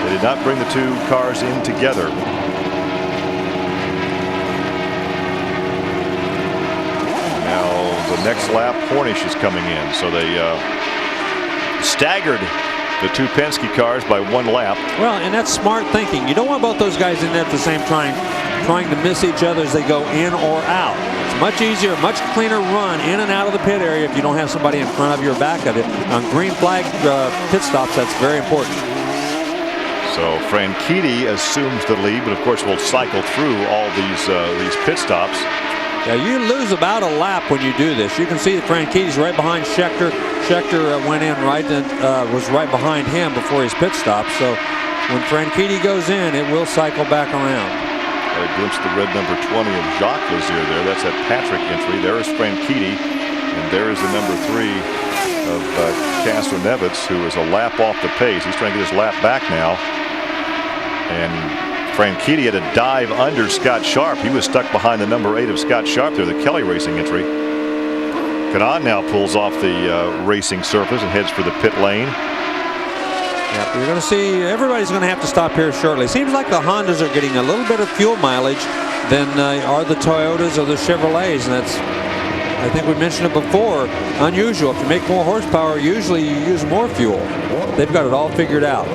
They did not bring the 2 cars in together. Now the next lap, Hornish is coming in. So they staggered the 2 Penske cars by 1 lap. Well, and that's smart thinking. You don't want both those guys in there at the same time trying to miss each other as they go in or out. It's much easier, much cleaner run in and out of the pit area if you don't have somebody in front of you or back of it. On green flag pit stops, that's very important. So Franchitti assumes the lead, but of course will cycle through all these pit stops. Yeah, you lose about a lap when you do this. You can see that Franchitti's right behind Scheckter. Scheckter went in right and was right behind him before his pit stop. So when Franchitti goes in, it will cycle back around. Got a glimpse of the red number 20 of Jacques Lazier there. That's that Patrick entry. There is Franchitti, and there is the number 3 of Castroneves, who is a lap off the pace. He's trying to get his lap back now. And Franchitti had to dive under Scott Sharp. He was stuck behind the number 8 of Scott Sharp there, the Kelly Racing entry. Kanaan now pulls off the racing surface and heads for the pit lane. Yeah, you're going to see everybody's going to have to stop here shortly. It seems like the Hondas are getting a little bit of fuel mileage than are the Toyotas or the Chevrolets, and that's, I think we mentioned it before, unusual. If you make more horsepower, usually you use more fuel. They've got it all figured out.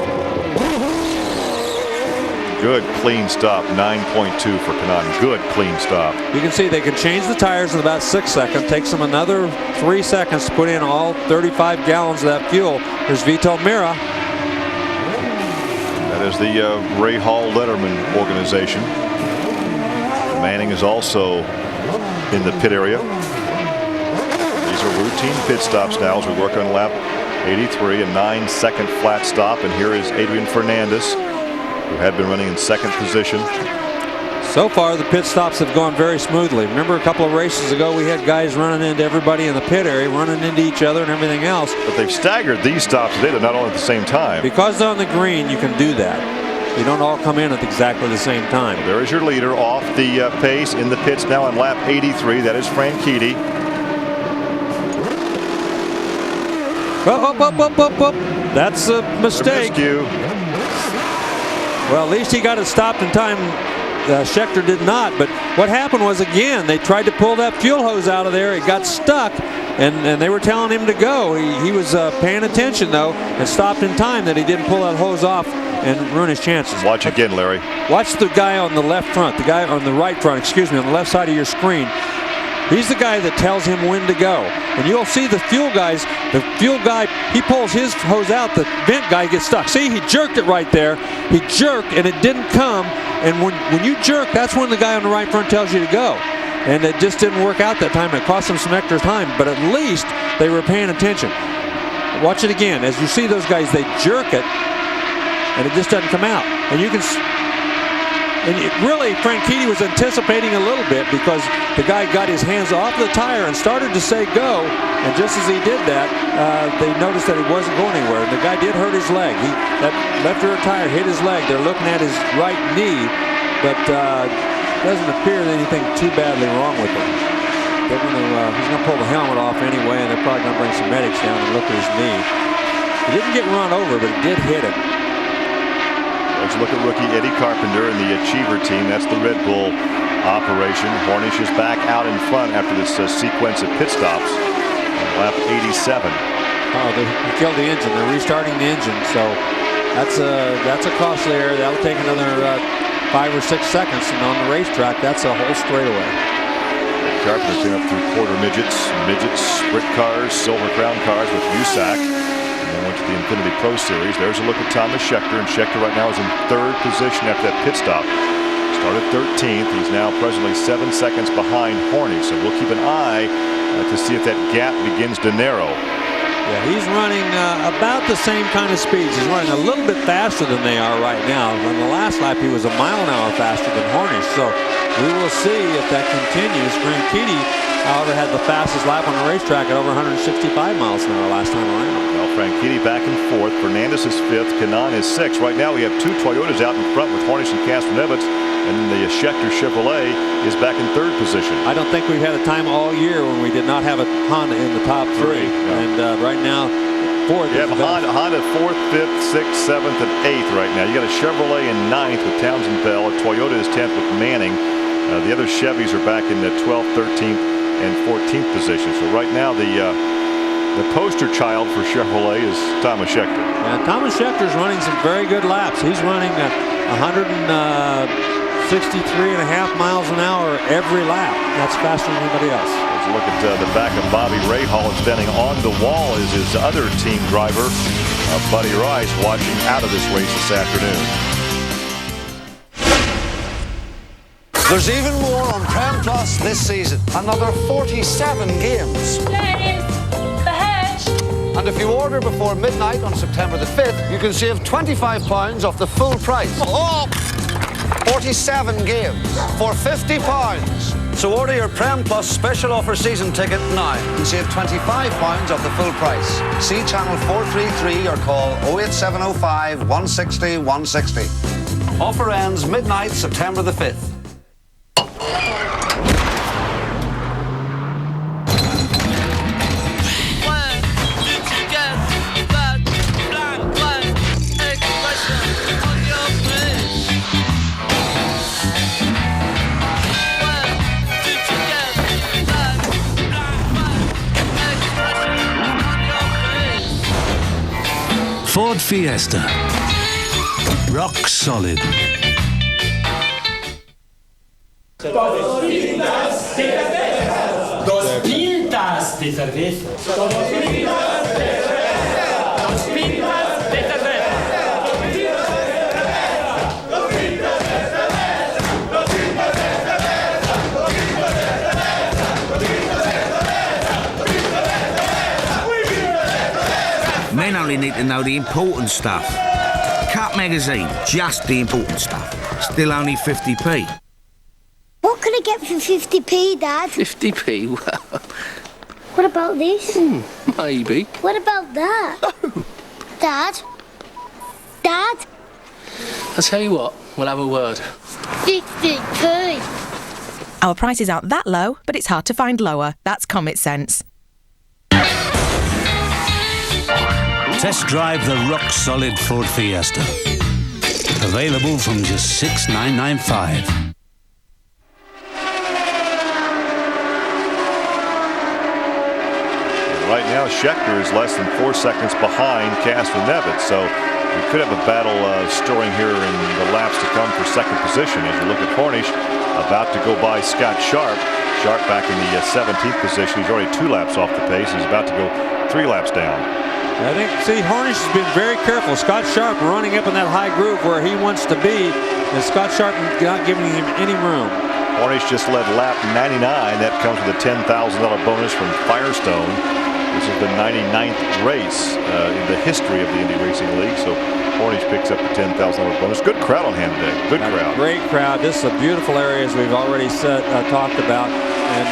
Good clean stop, 9.2 for Kanaan. Good clean stop. You can see they can change the tires in about 6 seconds. Takes them another 3 seconds to put in all 35 gallons of that fuel. There's Vito Mira. That is the Ray Hall Letterman organization. Manning is also in the pit area. These are routine pit stops now as we work on lap 83, a 9-second flat stop. And here is Adrian Fernandez, who had been running in 2nd position. So far, the pit stops have gone very smoothly. Remember a couple of races ago, we had guys running into everybody in the pit area, running into each other and everything else. But they've staggered these stops today. They're not all at the same time. Because they're on the green, you can do that. You don't all come in at exactly the same time. Well, there is your leader off the pace in the pits now on lap 83. That is Franchitti. Up. That's a mistake. Well, at least he got it stopped in time. Scheckter did not. But what happened was, again, they tried to pull that fuel hose out of there. It got stuck, and they were telling him to go. He was paying attention, though, and stopped in time that he didn't pull that hose off and ruin his chances. Watch again, Larry. Watch the guy on the left front, the guy on the right front, excuse me, on the left side of your screen. He's the guy that tells him when to go. And you'll see the fuel guys, the fuel guy, he pulls his hose out, the vent guy gets stuck. See, he jerked it right there. He jerked and it didn't come. And when you jerk, that's when the guy on the right front tells you to go. and it just didn't work out that time. It cost them some extra time, but at least they were paying attention. Watch it again. As you see those guys, they jerk it, and it just doesn't come out. And you can... really, Franchitti was anticipating a little bit because the guy got his hands off the tire and started to say go, and just as he did that, they noticed that he wasn't going anywhere, and the guy did hurt his leg. That left rear tire hit his leg. They're looking at his right knee, but doesn't appear that anything too badly wrong with him. He's going to pull the helmet off anyway, and they're probably going to bring some medics down and look at his knee. He didn't get run over, but it did hit him. Let's look at rookie Eddie Carpenter and the Achiever team. That's the Red Bull operation. Hornish is back out in front after this sequence of pit stops. Lap 87. Oh, they killed the engine. They're restarting the engine, so that's a costly error. That'll take another 5 or 6 seconds, and on the racetrack, that's a whole straightaway. Carpenter came up through quarter midgets, sprint cars, silver crown cars with USAC. And went to the Infinity Pro Series. There's a look at Thomas Scheckter, and Scheckter right now is in 3rd position after that pit stop. Started 13th. He's now presently 7 seconds behind Hornish, so we'll keep an eye to see if that gap begins to narrow. Yeah, he's running about the same kind of speeds. He's running a little bit faster than they are right now. On the last lap, he was 1 mile an hour faster than Hornish, so we will see if that continues. Franchitti, however, had the fastest lap on the racetrack at over 165 miles an hour last time around. Well, Franchitti back and forth. Fernandez is 5th. Kanaan is 6th. Right now we have 2 Toyotas out in front with Hornish and Castroneves, and the Scheckter Chevrolet is back in 3rd position. I don't think we've had a time all year when we did not have a Honda in the top 3. And right now, 4th. You have Honda 4th, 5th, 6th, 7th, and 8th right now. You got a Chevrolet in 9th with Townsend Bell. A Toyota is 10th with Manning. The other Chevys are back in the 12th, 13th, and 14th position. So right now the poster child for Chevrolet is Thomas Scheckter. And Thomas Schecter's running some very good laps. He's running 163.5 miles an hour every lap. That's faster than anybody else. Let's look at the back of Bobby Rahal. Standing on the wall is his other team driver, Buddy Rice, watching out of this race this afternoon. There's even more on Prem Plus this season. Another 47 games. James, the hedge. And if you order before midnight on September the 5th, you can save £25 off the full price. Oh! 47 games for £50. So order your Prem Plus special offer season ticket now and save £25 off the full price. See channel 433 or call 08705 160 160. Offer ends midnight September the 5th. Ford Fiesta. Rock solid. Dos pintas de cerveza. Dos pintas de cerveza. Dos pintas de cerveza. Dos pintas de cerveza. Men only need to know the important stuff. Cut magazine, just the important stuff. Still only 50p. What can I get for 50p, Dad? 50p? Well, What about this? maybe. What about that? Dad? Dad? I'll tell you what, we'll have a word. 50p. Our prices aren't that low, but it's hard to find lower. That's Comet Sense. Test drive the rock-solid Ford Fiesta. Available from just $6,995. Right now, Scheckter is less than 4 seconds behind Castroneves, so we could have a battle stirring here in the laps to come for second position. As you look at Hornish, about to go by Scott Sharp. Sharp back in the 17th position. He's already 2 laps off the pace. He's about to go 3 laps down. I think, Hornish has been very careful. Scott Sharp running up in that high groove where he wants to be, and Scott Sharp not giving him any room. Hornish just led lap 99. That comes with a $10,000 bonus from Firestone. This is the 99th race in the history of the Indy Racing League. So Hornish picks up the $10,000 bonus. Good crowd on hand today. Good crowd. Great crowd. This is a beautiful area, as we've already talked about. And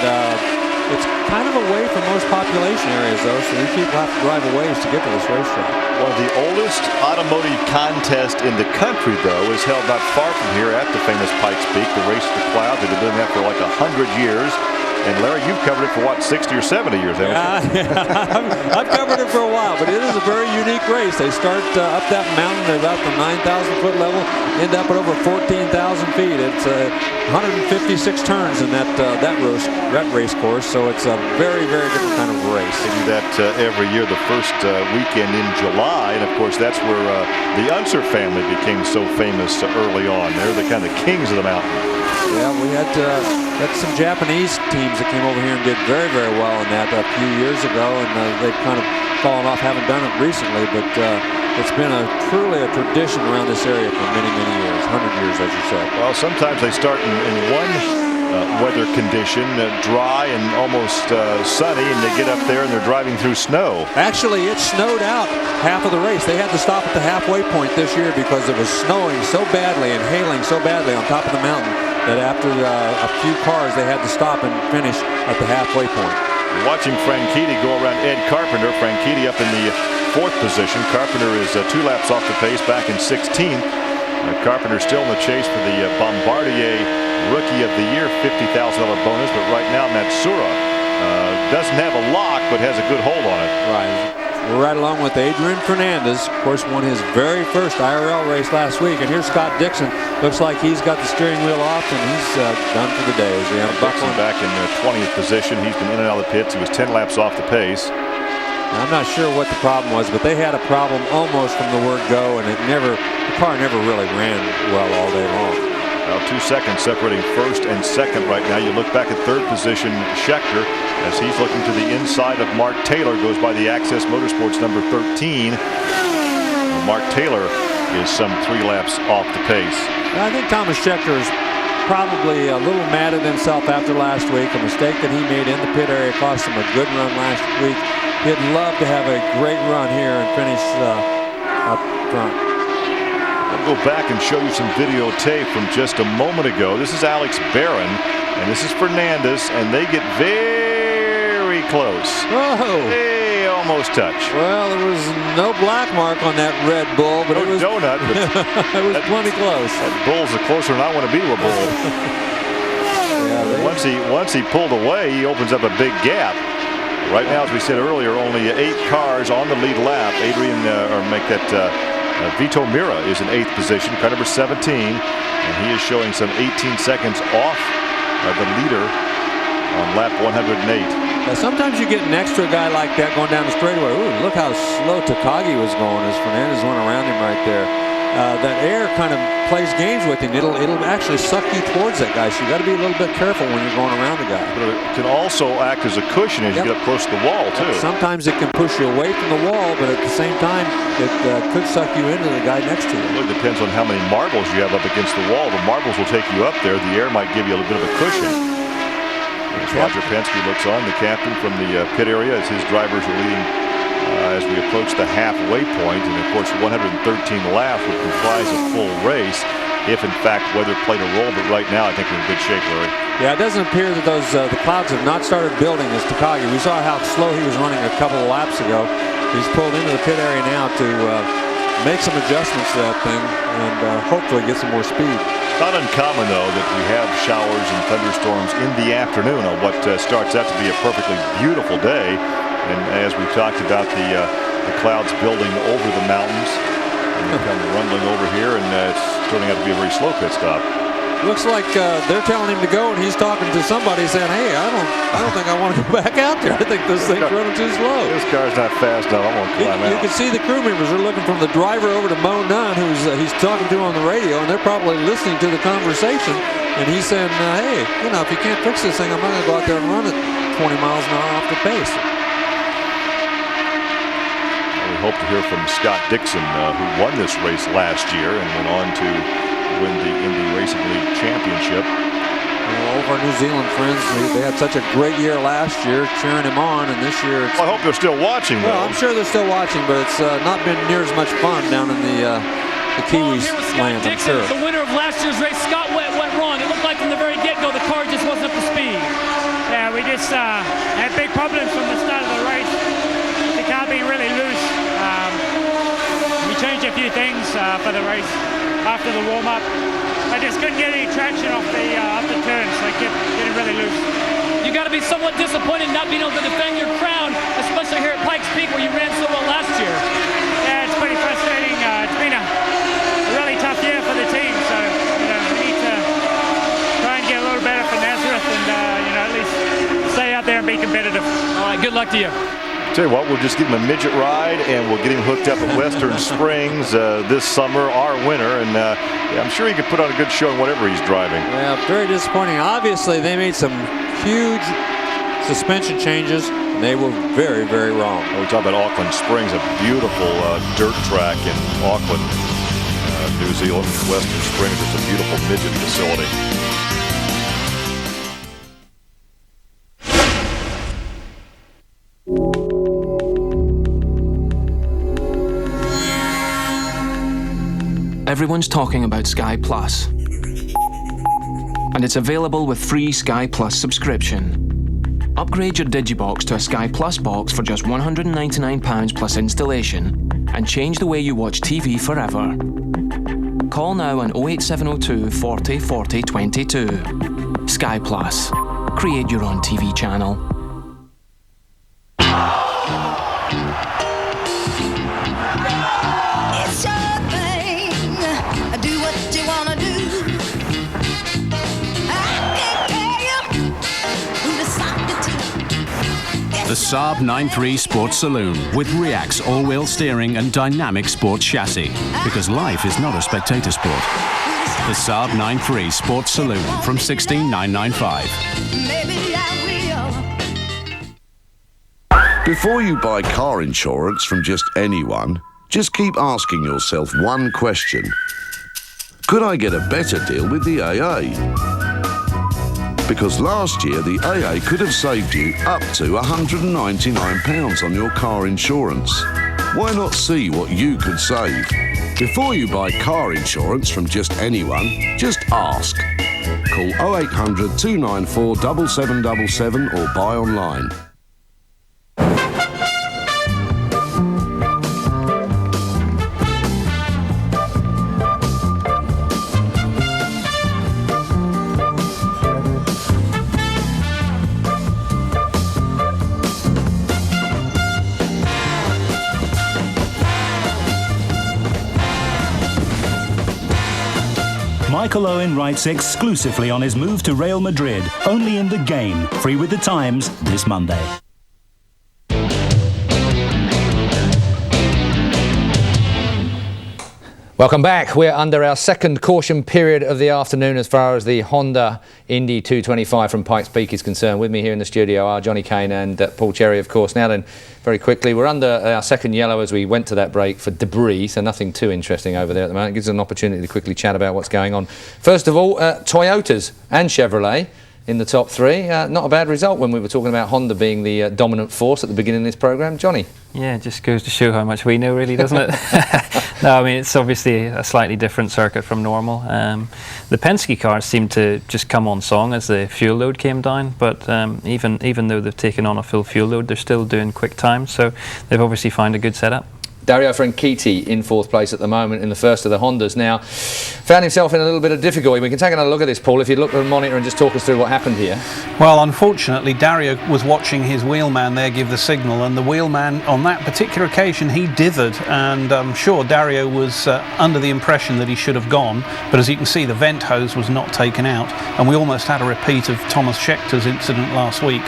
it's kind of away from most population areas, though, so these people have to drive a ways to get to this racetrack. One of the oldest automotive contests in the country, though, is held not far from here at the famous Pikes Peak, the Race to the Clouds. They've been doing that for like 100 years. And Larry, you've covered it for what, 60 or 70 years, haven't you? Yeah, I've covered it for a while, but it is a very unique race. They start up that mountain at about the 9,000-foot level, end up at over 14,000 feet. It's 156 turns in that race course, so it's a very, very different kind of race. They do that every year, the first weekend in July, and of course that's where the Unser family became so famous early on. They're the kind of kings of the mountain. Yeah, we had some Japanese teams that came over here and did very, very well in that a few years ago, and they've kind of fallen off, haven't done it recently, but it's been truly a tradition around this area for many, many years, 100 years, as you said. Well, sometimes they start in one weather condition, dry and almost sunny, and they get up there and they're driving through snow. Actually, it snowed out half of the race. They had to stop at the halfway point this year because it was snowing so badly and hailing so badly on top of the mountain that after a few cars they had to stop and finish at the halfway point. You're watching Franchitti go around Ed Carpenter. Franchitti up in the 4th position. Carpenter is 2 laps off the pace back in 16th. Carpenter still in the chase for the Bombardier Rookie of the Year $50,000 bonus, but right now Matsura doesn't have a lock but has a good hold on it. Right. We're right along with Adrian Fernandez. Of course, won his very first IRL race last week. And here's Scott Dixon. Looks like he's got the steering wheel off and he's done for the day. Dixon back in 20th position. He's been in and out of the pits. He was 10 laps off the pace. Now, I'm not sure what the problem was, but they had a problem almost from the word go, and the car never really ran well all day long. Well, 2 seconds separating first and second right now. You look back at 3rd position, Schechter, as he's looking to the inside of Mark Taylor, goes by the Access Motorsports number 13. Mark Taylor is some 3 laps off the pace. I think Thomas Schechter is probably a little mad at himself after last week. A mistake that he made in the pit area cost him a good run last week. He'd love to have a great run here and finish up front. I'll go back and show you some videotape from just a moment ago. This is Alex Barron, and this is Fernandez, and they get very close. Whoa! They almost touch. Well, there was no black mark on that Red Bull, but no it was donut. But it was plenty close. That Bull's closer than I want to be to a Bull. Yeah, once he pulled away, he opens up a big gap. Right now, as we said earlier, only 8 cars on the lead lap. Vito Mira is in 8th position, car number 17, and he is showing some 18 seconds off the leader on lap 108. Now, sometimes you get next to a guy like that going down the straightaway. Ooh, look how slow Takagi was going as Fernandez went around him right there. That air kind of plays games with him. It'll actually suck you towards that guy, so you got to be a little bit careful when you're going around the guy. But it can also act as a cushion as you get up close to the wall, too. Sometimes it can push you away from the wall, but at the same time, it could suck you into the guy next to you. Well, it depends on how many marbles you have up against the wall. The marbles will take you up there. The air might give you a little bit of a cushion. Roger Penske looks on, the captain from the pit area, as his drivers are leading as we approach the halfway point. And of course, 113 laps would comprise a full race if in fact weather played a role. But right now I think we're in good shape, Larry. Yeah, it doesn't appear that the clouds have not started building as Takagi. We saw how slow he was running a couple of laps ago. He's pulled into the pit area now to make some adjustments to that thing and hopefully get some more speed. Not uncommon, though, that we have showers and thunderstorms in the afternoon on what starts out to be a perfectly beautiful day. And as we've talked about, the clouds building over the mountains, and they come rumbling over here, and it's turning out to be a very slow pit stop. Looks like they're telling him to go, and he's talking to somebody saying, "Hey, I don't think I want to go back out there. I think this thing's running too slow. This car's not fast enough. I'm going to climb out." You can see the crew members are looking from the driver over to Mo Nunn, who's he's talking to on the radio, and they're probably listening to the conversation. And he's saying, "Hey, if you can't fix this thing, I'm not going to go out there and run it 20 miles an hour off the pace." We hope to hear from Scott Dixon, who won this race last year and went on to win the Indy Racing League Championship. All of our New Zealand friends, they had such a great year last year cheering him on, and this year it's... Well, I hope they're still watching, though. Well, I'm sure they're still watching, but it's not been near as much fun down in the Kiwis land, I'm sure. The winner of last year's race, Scott went wrong. It looked like from the very get-go the car just wasn't up to speed. Yeah, we just had big problems from the start of the race. The car being really loose. We changed a few things for the race after the warm-up. I just couldn't get any traction off the turns. They kept getting really loose. You got to be somewhat disappointed not being able to defend your crown, especially here at Pikes Peak where you ran so well last year. Yeah, it's pretty frustrating. It's been a really tough year for the team, so we need to try and get a little better for Nazareth and at least stay out there and be competitive. All right, good luck to you. Tell you what, we'll just give him a midget ride, and we'll get him hooked up at Western Springs this summer, our winter, and I'm sure he could put on a good show in whatever he's driving. Yeah, very disappointing. Obviously, they made some huge suspension changes, and they were very, very wrong. We talk about Auckland Springs, a beautiful dirt track in Auckland, New Zealand. Western Springs is a beautiful midget facility. Everyone's talking about Sky Plus, and it's available with free Sky Plus subscription. Upgrade your Digibox to a Sky Plus box for just £199 plus installation and change the way you watch TV forever. Call now on 08702 40 40 22. Sky Plus. Create your own TV channel. The Saab 9.3 Sports Saloon with React's all-wheel steering and dynamic sports chassis. Because life is not a spectator sport. The Saab 9.3 Sports Saloon from $16,995. Before you buy car insurance from just anyone, just keep asking yourself one question. Could I get a better deal with the AA? Because last year, the AA could have saved you up to £199 on your car insurance. Why not see what you could save? Before you buy car insurance from just anyone, just ask. Call 0800 294 7777 or buy online. Michael Owen writes exclusively on his move to Real Madrid, only in The Game, free with The Times this Monday. Welcome back. We're under our second caution period of the afternoon as far as the Honda Indy 225 from Pikes Peak is concerned. With me here in the studio are Johnny Kane and Paul Cherry, of course. Now then, very quickly, we're under our second yellow as we went to that break for debris, so nothing too interesting over there at the moment. It gives us an opportunity to quickly chat about what's going on. First of all, Toyotas and Chevrolet in the top three. Not a bad result when we were talking about Honda being the dominant force at the beginning of this programme. Johnny? Yeah, it just goes to show how much we know, really, doesn't it? No, I mean, it's obviously a slightly different circuit from normal. The Penske cars seem to just come on song as the fuel load came down, but even though they've taken on a full fuel load, they're still doing quick times, so they've obviously found a good setup. Dario Franchitti in fourth place at the moment in the first of the Hondas. Now, found himself in a little bit of difficulty. We can take another look at this, Paul, if you'd look at the monitor and just talk us through what happened here. Well, unfortunately, Dario was watching his wheelman there give the signal, and the wheelman on that particular occasion, he dithered, and I'm sure Dario was under the impression that he should have gone, but as you can see, the vent hose was not taken out, and we almost had a repeat of Thomas Schechter's incident last week.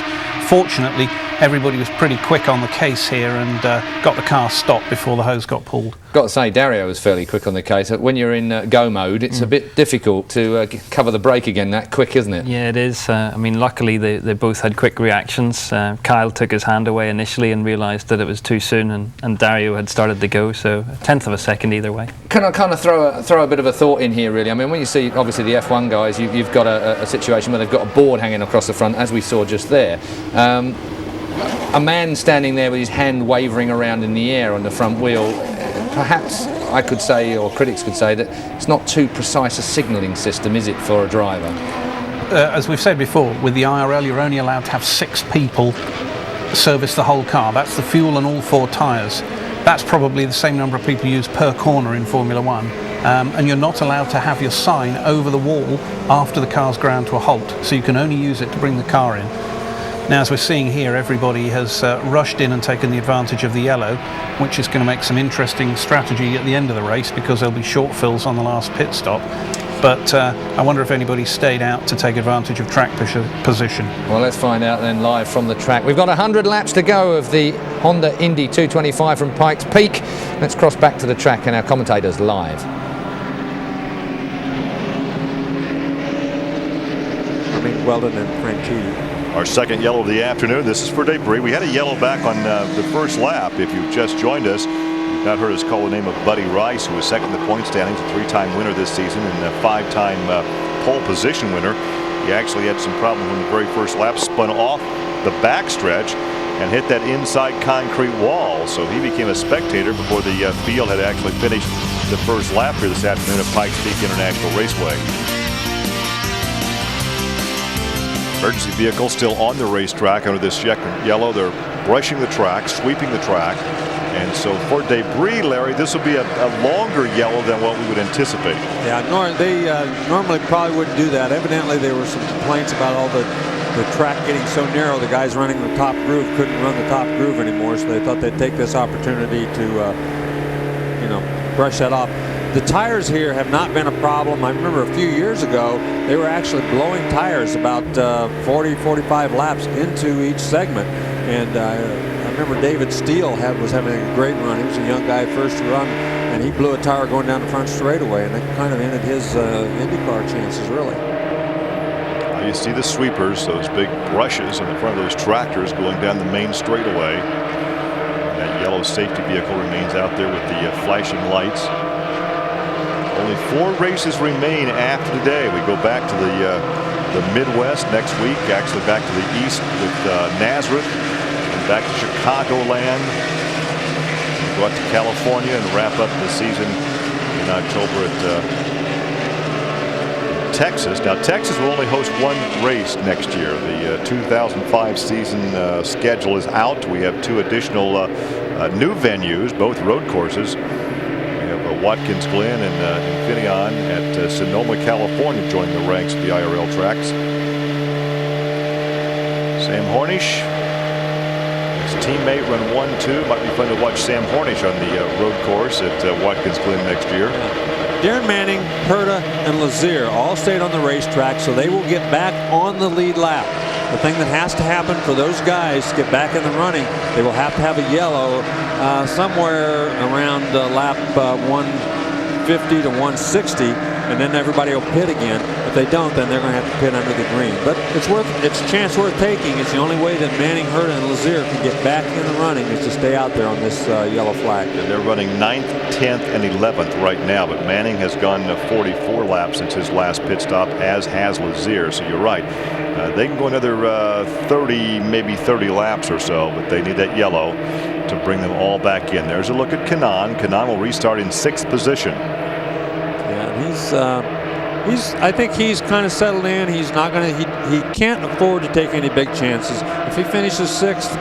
Fortunately, everybody was pretty quick on the case here and got the car stopped before the hose got pulled. Got to say, Dario was fairly quick on the case. When you're in go mode, it's a bit difficult to cover the brake again that quick, isn't it? Yeah, it is. I mean, luckily they both had quick reactions. Kyle took his hand away initially and realised that it was too soon, and Dario had started to go, so a tenth of a second either way. Can I kind of throw a bit of a thought in here, really? I mean, when you see, obviously, the F1 guys, you've got a situation where they've got a board hanging across the front, as we saw just there. A man standing there with his hand wavering around in the air on the front wheel, perhaps I could say, or critics could say, that it's not too precise a signalling system, is it, for a driver? As we've said before, with the IRL you're only allowed to have 6 people service the whole car. That's the fuel and all 4 tyres. That's probably the same number of people used per corner in Formula 1. And you're not allowed to have your sign over the wall after the car's ground to a halt, so you can only use it to bring the car in. Now, as we're seeing here, everybody has rushed in and taken the advantage of the yellow, which is going to make some interesting strategy at the end of the race, because there'll be short fills on the last pit stop. But I wonder if anybody stayed out to take advantage of track position. Well, let's find out then live from the track. We've got 100 laps to go of the Honda Indy 225 from Pikes Peak. Let's cross back to the track and our commentators live. Weldon and Franchitti. Our second yellow of the afternoon. This is for debris. We had a yellow back on the first lap. If you've just joined us, you've not heard us call the name of Buddy Rice, who was second in the point standings, a 3-time winner this season and a 5-time pole position winner. He actually had some problems when the very first lap, spun off the backstretch and hit that inside concrete wall. So he became a spectator before the field had actually finished the first lap here this afternoon at Pikes Peak International Raceway. Emergency vehicle still on the racetrack under this yellow. They're brushing the track, sweeping the track. And so for debris, Larry, this will be a longer yellow than what we would anticipate. Yeah, they normally probably wouldn't do that. Evidently, there were some complaints about all the track getting so narrow. The guys running the top groove couldn't run the top groove anymore, so they thought they'd take this opportunity to, brush that off. The tires here have not been a problem. I remember a few years ago, they were actually blowing tires about 40, 45 laps into each segment. And I remember David Steele was having a great run. He was a young guy first to run, and he blew a tire going down the front straightaway, and that kind of ended his IndyCar chances, really. You see the sweepers, those big brushes in the front of those tractors going down the main straightaway. That yellow safety vehicle remains out there with the flashing lights. Only 4 races remain after today. We go back to the Midwest next week, actually back to the East with Nazareth, and back to Chicagoland. Go out to California and wrap up the season in October at Texas. Now, Texas will only host 1 race next year. The 2005 season schedule is out. We have 2 additional new venues, both road courses. Watkins Glen and Infineon at Sonoma, California, joining the ranks of the IRL tracks. Sam Hornish, his teammate, run 1-2. Might be fun to watch Sam Hornish on the road course at Watkins Glen next year. Darren Manning, Herta, and Lazier all stayed on the racetrack, so they will get back on the lead lap. The thing that has to happen for those guys to get back in the running, they will have to have a yellow somewhere around lap 150 to 160, and then everybody will pit again. If they don't, then they're going to have to pit under the green. But it's a chance worth taking. It's the only way that Manning, Herta, and Lazier can get back in the running is to stay out there on this yellow flag. And they're running 9th, 10th, and 11th right now, but Manning has gone 44 laps since his last pit stop, as has Lazier. So you're right. They can go another 30, maybe 30 laps or so, but they need that yellow to bring them all back in. There's a look at Kanaan. Kanaan will restart in 6th position. Yeah, I think he's kind of settled in. He's not going to. He can't afford to take any big chances. If he finishes 6th,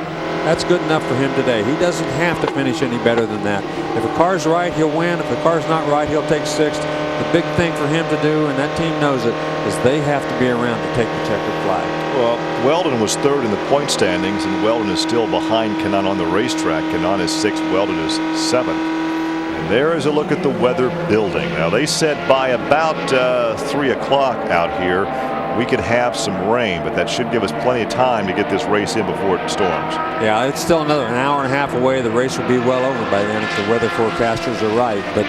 that's good enough for him today. He doesn't have to finish any better than that. If a car's right, he'll win. If the car's not right, he'll take 6th. The big thing for him to do, and that team knows it, is they have to be around to take the checkered flag. Well, Weldon was 3rd in the point standings, and Weldon is still behind Kanaan on the racetrack. Kanaan is 6th, Weldon is 7th. And there is a look at the weather building. Now, they said by about 3 o'clock out here, we could have some rain, but that should give us plenty of time to get this race in before it storms. Yeah, it's still another an hour and a half away. The race will be well over by then if the weather forecasters are right. But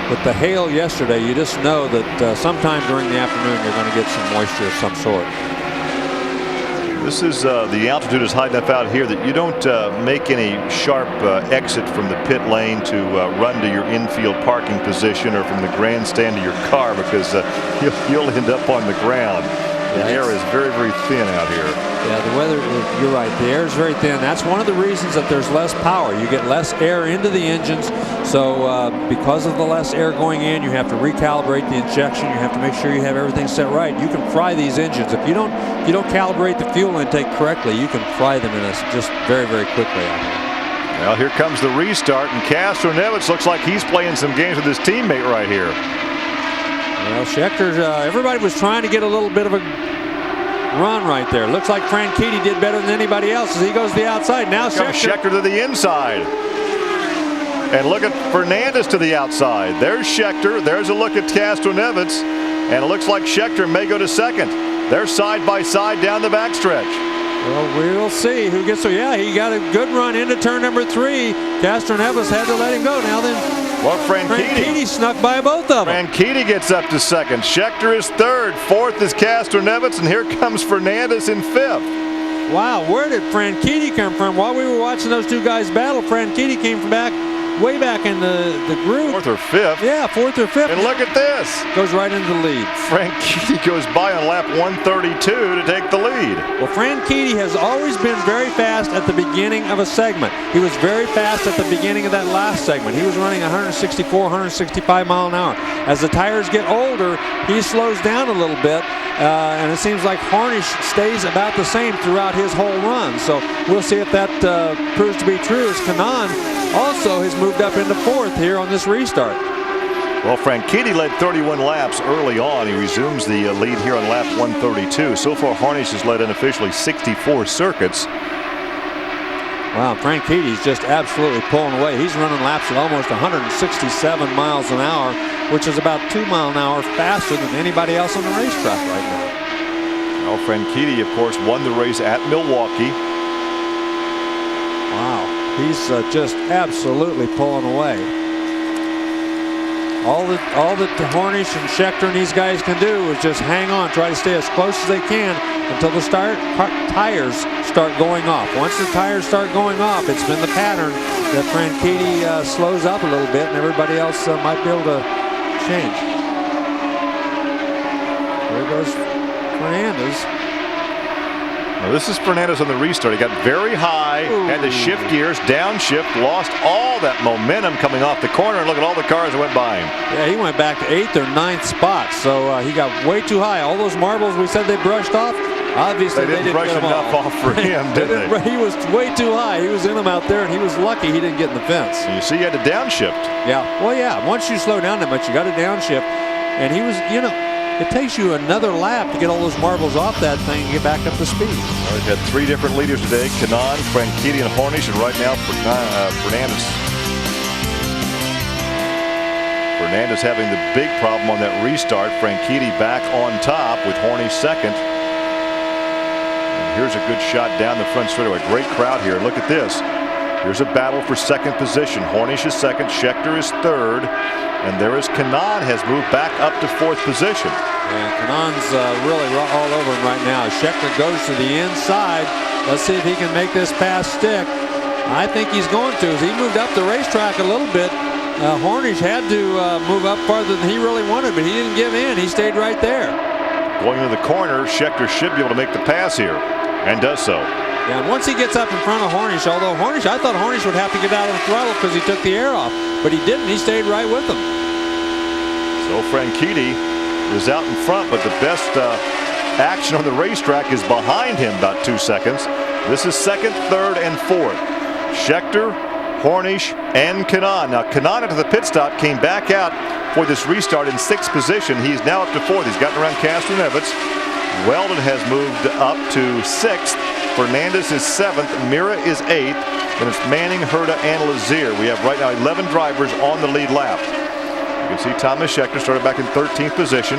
with the hail yesterday, you just know that sometime during the afternoon you're going to get some moisture of some sort. This is the altitude is high enough out here that you don't make any sharp exit from the pit lane to run to your infield parking position or from the grandstand to your car, because you'll end up on the ground. The air is very, very thin out here. Yeah, the weather, you're right. The air is very thin. That's one of the reasons that there's less power. You get less air into the engines. So because of the less air going in, you have to recalibrate the injection. You have to make sure you have everything set right. You can fry these engines. If you don't calibrate the fuel intake correctly, you can fry them in just very, very quickly out here. Well, here comes the restart, and Castroneves looks like he's playing some games with his teammate right here. Well, Schechter, everybody was trying to get a little bit of a run right there. Looks like Franchitti did better than anybody else as he goes to the outside. Now Schechter to the inside. And look at Fernandez to the outside. There's Schechter. There's a look at Castroneves. And it looks like Schechter may go to second. They're side by side down the backstretch. Well, we'll see who gets to. Yeah, he got a good run into turn number 3. Castroneves had to let him go. Now then, well, Franchitti snuck by both of them. Franchitti gets up to second. Schechter is third. Fourth is Castroneves, and here comes Fernandez in fifth. Wow, where did Franchitti come from? While we were watching those two guys battle, Franchitti came from way back in the group. Fourth or fifth. Yeah, fourth or fifth. And look at this. Goes right into the lead. Franchitti goes by on lap 132 to take the lead. Well, Franchitti has always been very fast at the beginning of a segment. He was very fast at the beginning of that last segment. He was running 164, 165 mile an hour. As the tires get older, he slows down a little bit. And it seems like Harnish stays about the same throughout his whole run. So we'll see if that proves to be true, as Kanaan also has moved up into fourth here on this restart. Well, Franchitti led 31 laps early on. He resumes the lead here on lap 132. So far, Harnish has led unofficially 64 circuits. Wow, Frankitti's just absolutely pulling away. He's running laps at almost 167 miles an hour, which is about 2 miles an hour faster than anybody else on the racetrack right now. Well, Franchitti, of course, won the race at Milwaukee. Wow, he's just absolutely pulling away. All that Harnish and Schechter and these guys can do is just hang on, try to stay as close as they can until the tires start going off. Once the tires start going off, it's been the pattern that Franchitti slows up a little bit, and everybody else might be able to change. There goes Fernandez. Now this is Fernandez on the restart. He got very high, had to shift gears, downshift, lost all that momentum coming off the corner, and look at all the cars that went by him. Yeah, he went back to 8th or 9th spot, so he got way too high. All those marbles we said they brushed off, obviously they didn't brush enough off for him, did they? He was way too high. He was in them out there, and he was lucky he didn't get in the fence. And you see he had to downshift. Yeah, well, yeah, once you slow down that much, you got to downshift. And he was, you know, it takes you another lap to get all those marbles off that thing and get back up to speed. Well, we've had 3 different leaders today, Kanaan, Franchitti, and Harnish, and right now Fernandez. Fernandez having the big problem on that restart. Franchitti back on top with Harnish second. And here's a good shot down the front straightaway. Great crowd here. Look at this. Here's a battle for second position. Harnish is second, Schechter is third, and there is Kanaan has moved back up to 4th position. Yeah, Kanaan's really all over him right now. Schechter goes to the inside. Let's see if he can make this pass stick. I think he's going to. As he moved up the racetrack a little bit, Harnish had to move up farther than he really wanted, but he didn't give in. He stayed right there. Going to the corner, Schechter should be able to make the pass here, and does so. Yeah, and once he gets up in front of Harnish, although I thought Harnish would have to get out of the throttle because he took the air off, but he didn't. He stayed right with him. So Franchitti is out in front, but the best action on the racetrack is behind him, about 2 seconds. This is second, third, and fourth. Schechter, Harnish, and Kanaan. Now Kanaan after the pit stop came back out for this restart in 6th position. He's now up to 4th. He's gotten around Castroneves. Weldon has moved up to 6th. Fernandez is 7th. Mira is 8th. And it's Manning, Herta, and Lazier. We have right now 11 drivers on the lead lap. You can see Thomas Schechter started back in 13th position.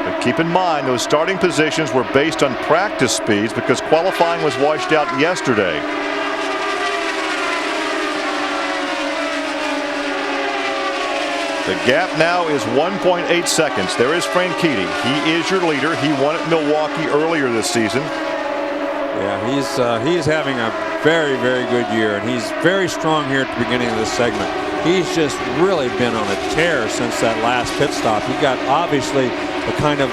But keep in mind, those starting positions were based on practice speeds because qualifying was washed out yesterday. The gap now is 1.8 seconds. There is Franchitti. He is your leader. He won at Milwaukee earlier this season. Yeah, he's having a very, very good year, and he's very strong here at the beginning of this segment. He's just really been on a tear since that last pit stop. He got obviously the kind of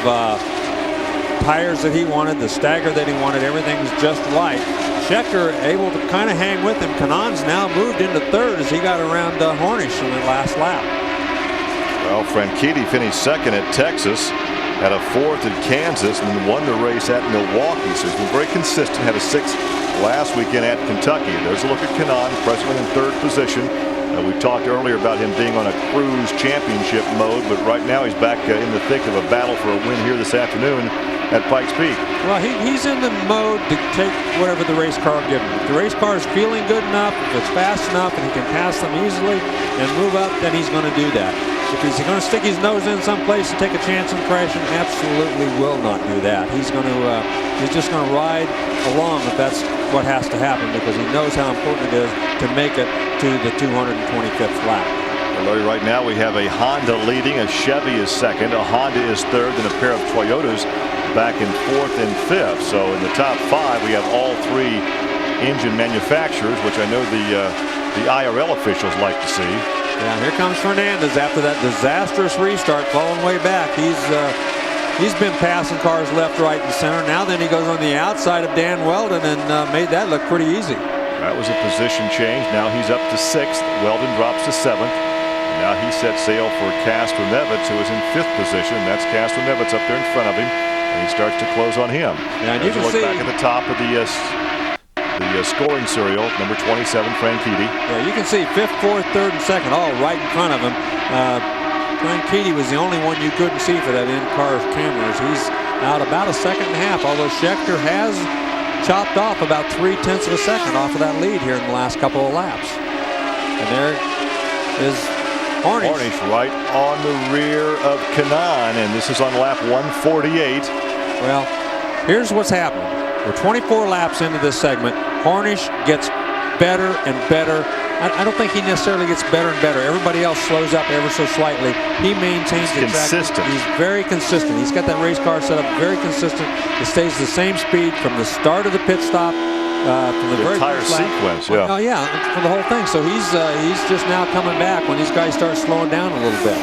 tires that he wanted, the stagger that he wanted. Everything's just right. Scheckter able to kind of hang with him. Kanon's now moved into third as he got around Hornish in the last lap. Well, Franchitti finished second at Texas, had a fourth at Kansas, and then won the race at Milwaukee. So he's been very consistent. Had a sixth last weekend at Kentucky. There's a look at Kanon, presently in third position. We talked earlier about him being on a cruise championship mode, but right now he's back in the thick of a battle for a win here this afternoon at Pikes Peak. Well, he's in the mode to take whatever the race car will give him. If the race car is feeling good enough, if it's fast enough, and he can pass them easily and move up, then he's going to do that. If he's going to stick his nose in someplace and take a chance on crashing, absolutely will not do that. He's just going to ride along if that's what has to happen, because he knows how important it is to make it to the 225th lap. Well, Larry, right now we have a Honda leading, a Chevy is second, a Honda is third, and a pair of Toyotas back in fourth and fifth. So in the top five, we have all three engine manufacturers, which I know the IRL officials like to see. Yeah, here comes Fernandez after that disastrous restart, falling way back. He's been passing cars left, right, and center. Now then he goes on the outside of Dan Weldon and made that look pretty easy. That was a position change. Now he's up to sixth. Weldon drops to seventh. And now he sets sail for Castroneves, who is in fifth position. That's Castroneves up there in front of him, and he starts to close on him. Yeah, and you can look see back at the top of the scoring serial, number 27, Franchitti. Yeah, you can see fifth, fourth, third, and second, all right in front of him. Franchitti was the only one you couldn't see for that in-car cameras. He's out about a second and a half, although Scheckter has chopped off about 0.3 of a second off of that lead here in the last couple of laps. And there is Hornish. Hornish right on the rear of Kanon, and this is on lap 148. Well, here's what's happening. We're 24 laps into this segment. Hornish gets better and better. I don't think he necessarily gets better and better. Everybody else slows up ever so slightly. He maintains the consistent. He's very consistent. He's got that race car set up very consistent. It stays the same speed from the start of the pit stop. From the very entire sequence, yeah. Oh yeah, for the whole thing. So he's just now coming back when these guys start slowing down a little bit.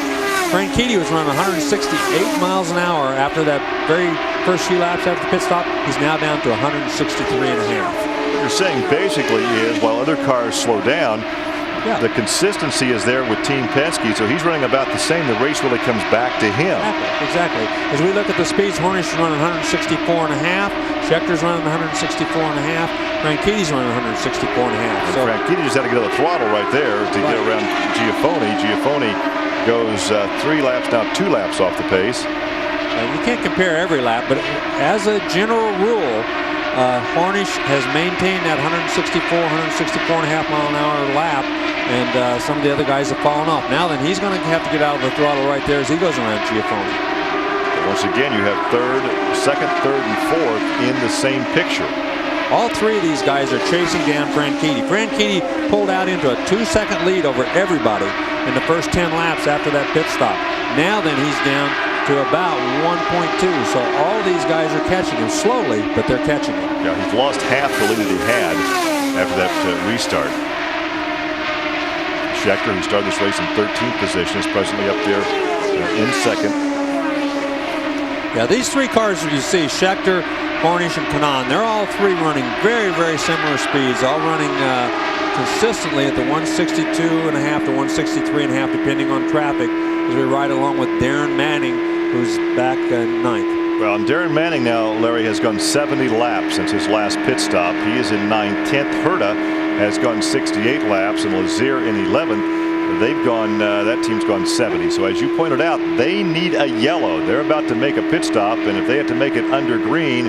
Franchitti was running 168 miles an hour after that very first few laps after the pit stop. He's now down to 163 and a half. What you're saying basically is while other cars slow down, the consistency is there with Team Penske, so he's running about the same. The race really comes back to him. Exactly. As we look at the speeds, Hornish is running 164 and a half. Scheckter's running 164 and a half. Franchitti's running 164 and a half. So Franchitti just had to get on the throttle right there to get around Giafone. Giafone goes 3 laps, now 2 laps off the pace. You can't compare every lap, but as a general rule, Hornish has maintained that 164 and a half mile an hour lap, and some of the other guys have fallen off. Now then, he's going to have to get out of the throttle right there as he goes around Giafone. Once again, you have second, third, and fourth in the same picture. All three of these guys are chasing down Franchitti. Franchitti pulled out into a 2-second lead over everybody in the first 10 laps after that pit stop. Now then, he's down to about 1.2. So all these guys are catching him slowly, but they're catching him. Yeah, he's lost half the lead that he had after that restart. Scheckter, who started this race in 13th position, is presently up there in second. Yeah, these three cars you see, Scheckter, Hornish, and Kanon, they're all three running very, very similar speeds, all running consistently at the 162 and a half to 163 and a half, depending on traffic, as we ride along with Darren Manning, who's back ninth. Well, and Darren Manning now, Larry, has gone 70 laps since his last pit stop. He is in 9th. 10th. Herta has gone 68 laps, and Lazier in 11th. They've gone, that team's gone 70. So as you pointed out, they need a yellow. They're about to make a pit stop, and if they have to make it under green,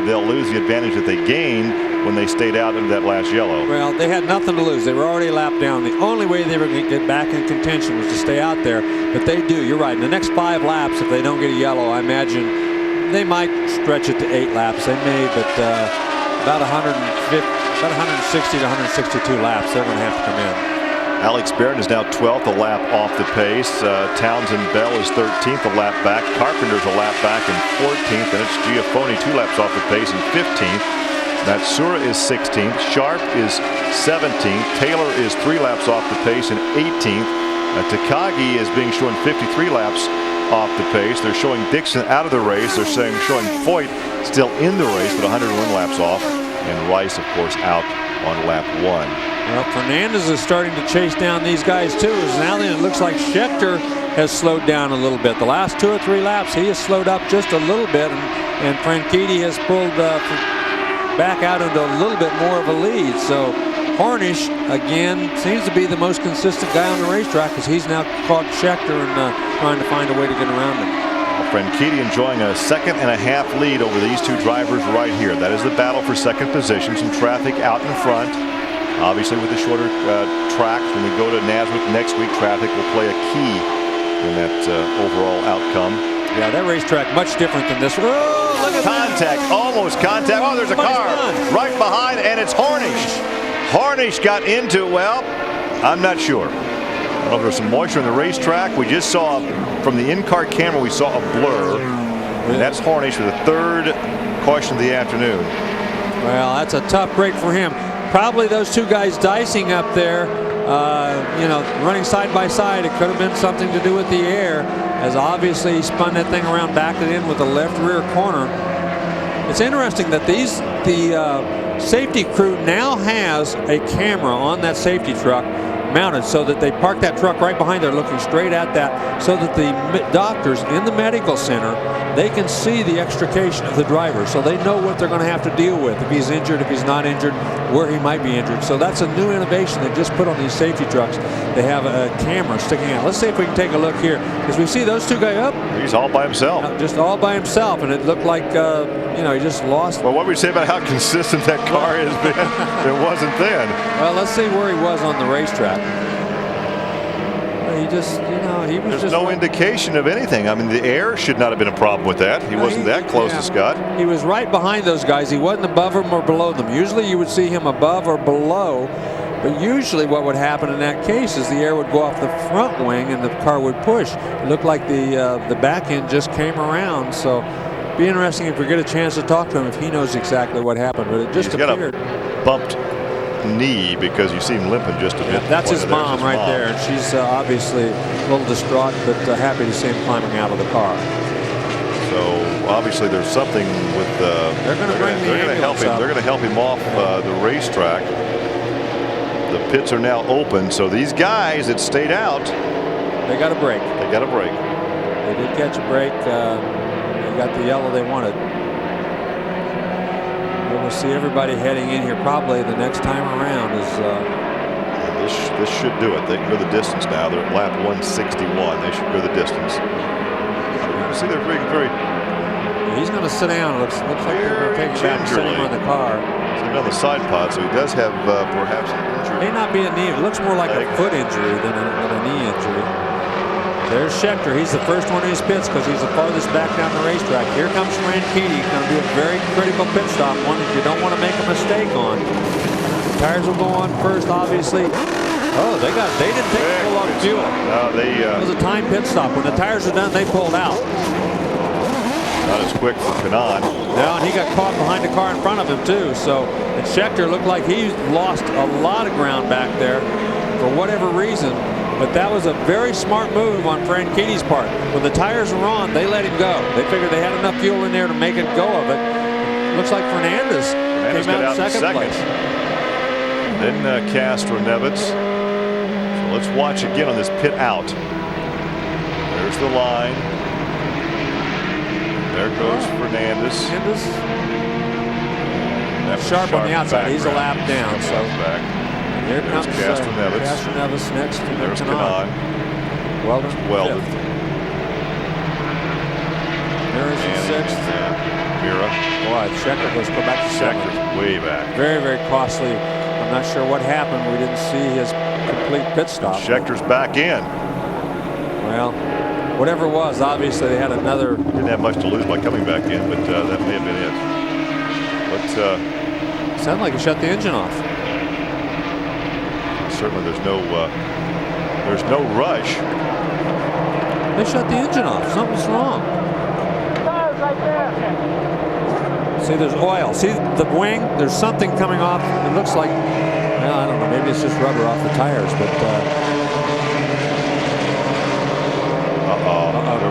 they'll lose the advantage that they gained when they stayed out into that last yellow. Well, they had nothing to lose. They were already a lap down. The only way they were going to get back in contention was to stay out there. But they do. You're right. In the next 5 laps, if they don't get a yellow, I imagine they might stretch it to 8 laps. They may, but about 160 to 162 laps, they're going to have to come in. Alex Barron is now 12th, a lap off the pace. Townsend Bell is 13th, a lap back. Carpenter's a lap back in 14th, and it's Giafone 2 laps off the pace in 15th. Matsura is 16th. Sharp is 17th. Taylor is 3 laps off the pace in 18th. Takagi is being shown 53 laps off the pace. They're showing Dixon out of the race. They're showing Foyt still in the race, but 101 laps off. And Rice, of course, out on lap 1. Well, Fernandez is starting to chase down these guys too. As now then it looks like Scheckter has slowed down a little bit. The last 2 or 3 laps he has slowed up just a little bit, and Franchitti has pulled back out into a little bit more of a lead. So Hornish again seems to be the most consistent guy on the racetrack, because he's now caught Scheckter and trying to find a way to get around him. Franchitti enjoying a 1.5 seconds lead over these 2 drivers right here. That is the battle for second position. Some traffic out in front. Obviously, with the shorter tracks, when we go to Nazareth next week, traffic will play a key in that overall outcome. Yeah, that racetrack much different than this one. Oh, look at contact, that. Almost contact. Oh, there's a car right behind, and it's Hornish. Hornish got into, well, I'm not sure. I don't know if there's some moisture in the racetrack. We just saw, from the in-car camera, we saw a blur. And that's Hornish for the 3rd caution of the afternoon. Well, that's a tough break for him. Probably those 2 guys dicing up there, you know, running side by side. It could have been something to do with the air, as obviously he spun that thing around, backed it in with the left rear corner. It's interesting that the safety crew now has a camera on that safety truck mounted, so that they park that truck right behind there looking straight at that, so that the doctors in the medical center, they can see the extrication of the driver, so they know what they're going to have to deal with, if he's injured, if he's not injured, where he might be injured. So that's a new innovation they just put on these safety trucks. They have a camera sticking out. Let's see if we can take a look here, because we see those 2 guys up. He's all by himself. Just all by himself, and it looked like you know, he just lost. Well, what would you say about how consistent that car has been? It wasn't then. Well, let's see where he was on the racetrack. He just, you know, he was There's just no indication of anything. I mean, the air should not have been a problem with that. He wasn't that close to Scott. He was right behind those guys. He wasn't above them or below them. Usually you would see him above or below, but usually what would happen in that case is the air would go off the front wing and the car would push. It looked like the back end just came around. So it'd be interesting if we get a chance to talk to him, if he knows exactly what happened. But it just appeared. Got a bumped knee, because you see him limping just a bit. That's his mom right there, and she's obviously a little distraught, but happy to see him climbing out of the car. So obviously there's something with they're going to help him. They're going to help him off the racetrack. The pits are now open, so these guys that stayed out, they got a break. They got a break. They did catch a break. They got the yellow they wanted. We'll see everybody heading in here probably the next time around. This should do it. They can go the distance now. They're at lap 161. They should go the distance. You can see they're very. He's going to sit down. Looks like they're going to take him back and sit him on the car. He's on the side pod, so he does have perhaps an injury. May not be a knee. It looks more like a foot injury than a knee injury. There's Scheckter. He's the first one in his pits because he's the farthest back down the racetrack. Here comes Franchitti. He's going to do a very critical pit stop, one that you don't want to make a mistake on. The tires will go on first, obviously. Oh, they didn't take a full lot of fuel. No, it was a timed pit stop. When the tires are done, they pulled out. Not as quick for Kanaan. No, and he got caught behind the car in front of him too. So, and Scheckter looked like he lost a lot of ground back there for whatever reason. But that was a very smart move on Franchitti's part. When the tires were on, they let him go. They figured they had enough fuel in there to make it go of it. Looks like Fernandez came out in second place. Then Castro Nevitz. So let's watch again on this pit out. There's the line. There goes Fernandez. Sharp on the outside. He's a lap down. So back. Here comes Castro Nevitz next. And there's Kanaan. Weldon. Mira's in 6th. Mira. Boy, Schechter goes back to 7th. Schechter's way back. Very, very costly. I'm not sure what happened. We didn't see his complete pit stop. Schechter's back in. Well, whatever it was, obviously they had another. Didn't have much to lose by coming back in, but that may have been it. But sounded like he shut the engine off. Certainly, there's no rush. They shut the engine off. Something's wrong. See, there's oil. See the wing? There's something coming off. It looks like, well, I don't know. Maybe it's just rubber off the tires, but.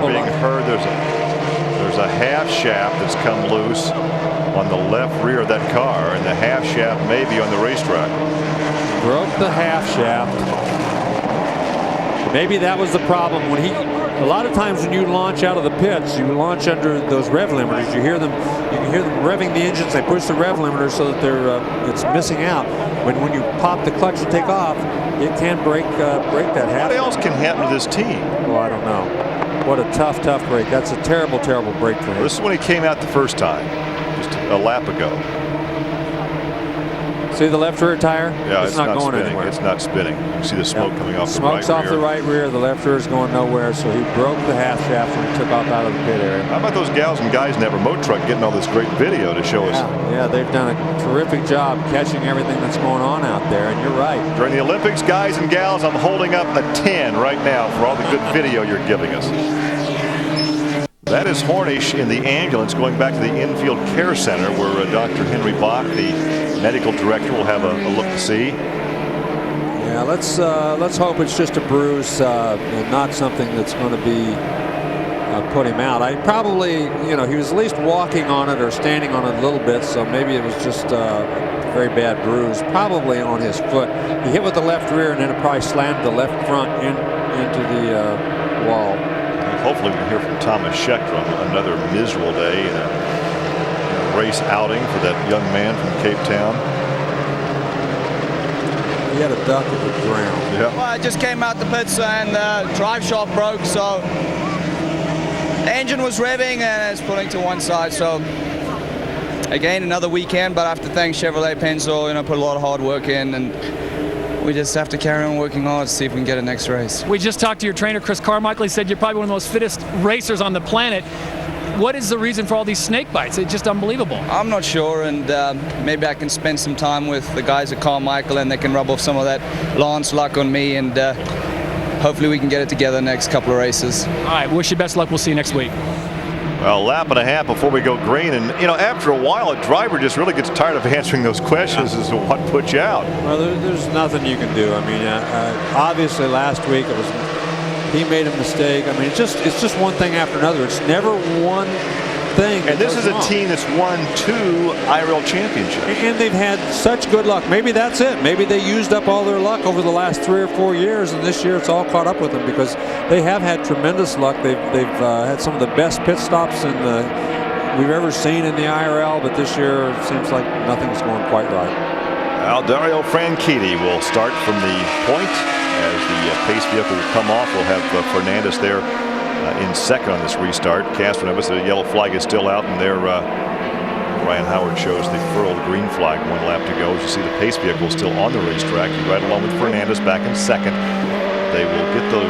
We're being heard. There's a half shaft that's come loose on the left rear of that car, and the half shaft may be on the racetrack. Broke the half shaft. Maybe that was the problem when he. A lot of times when you launch out of the pits, you launch under those rev limiters. You can hear them revving the engines. They push the rev limiter so that it's missing out. When you pop the clutch and take off, it can break that half. What else can happen to this team? Well, I don't know. What a tough break. That's a terrible break for him. This is when he came out the first time, just a lap ago. See the left rear tire? Yeah, it's not going spinning. anywhere. It's not spinning. You can see the smoke coming off the right rear. Smoke's off the right rear. The left rear is going nowhere, so he broke the half shaft when he took off out of the pit area. How about those gals and guys in that remote truck getting all this great video to show us? Yeah, they've done a terrific job catching everything that's going on out there, and you're right. During the Olympics, guys and gals, I'm holding up a 10 right now for all the good video you're giving us. That is Hornish in the ambulance going back to the infield care center where Dr. Henry Bach, the medical director, will have a look to see. Yeah, let's hope it's just a bruise and not something that's going to be put him out. I probably, he was at least walking on it or standing on it a little bit, so maybe it was just a very bad bruise, probably on his foot. He hit with the left rear and then it probably slammed the left front into the wall. Hopefully we can hear from Thomas Schechter on another miserable day in a race outing for that young man from Cape Town. He had a duck at the ground. Yeah. Well, I just came out the pits and the drive shaft broke, so the engine was revving and it's pulling to one side. So again, another weekend, but I have to thank Chevrolet Pencil. Put a lot of hard work in, and we just have to carry on working hard to see if we can get a next race. We just talked to your trainer, Chris Carmichael. He said you're probably one of the most fittest racers on the planet. What is the reason for all these snake bites? It's just unbelievable. I'm not sure, and maybe I can spend some time with the guys at Carmichael and they can rub off some of that Lance luck on me, and hopefully we can get it together next couple of races. All right, wish you best luck. We'll see you next week. Well, a lap and a half before we go green, and after a while a driver just really gets tired of answering those questions as to what put you out. Well, there's nothing you can do. I mean, obviously last week he made a mistake. I mean, it's just one thing after another. It's never one thing. And this is a team that's won 2 IRL championships. And they've had such good luck. Maybe that's it. Maybe they used up all their luck over the last 3 or 4 years, and this year it's all caught up with them because they have had tremendous luck. They've had some of the best pit stops we've ever seen in the IRL, but this year it seems like nothing's going quite right. Dario Franchitti will start from the point as the pace vehicle will come off. We'll have Fernandez there in second on this restart. Castroneves, the yellow flag is still out, and there Ryan Howard shows the furled green flag, 1 lap to go. As you see, the pace vehicle still on the racetrack, right along with Fernandez back in second. They will get the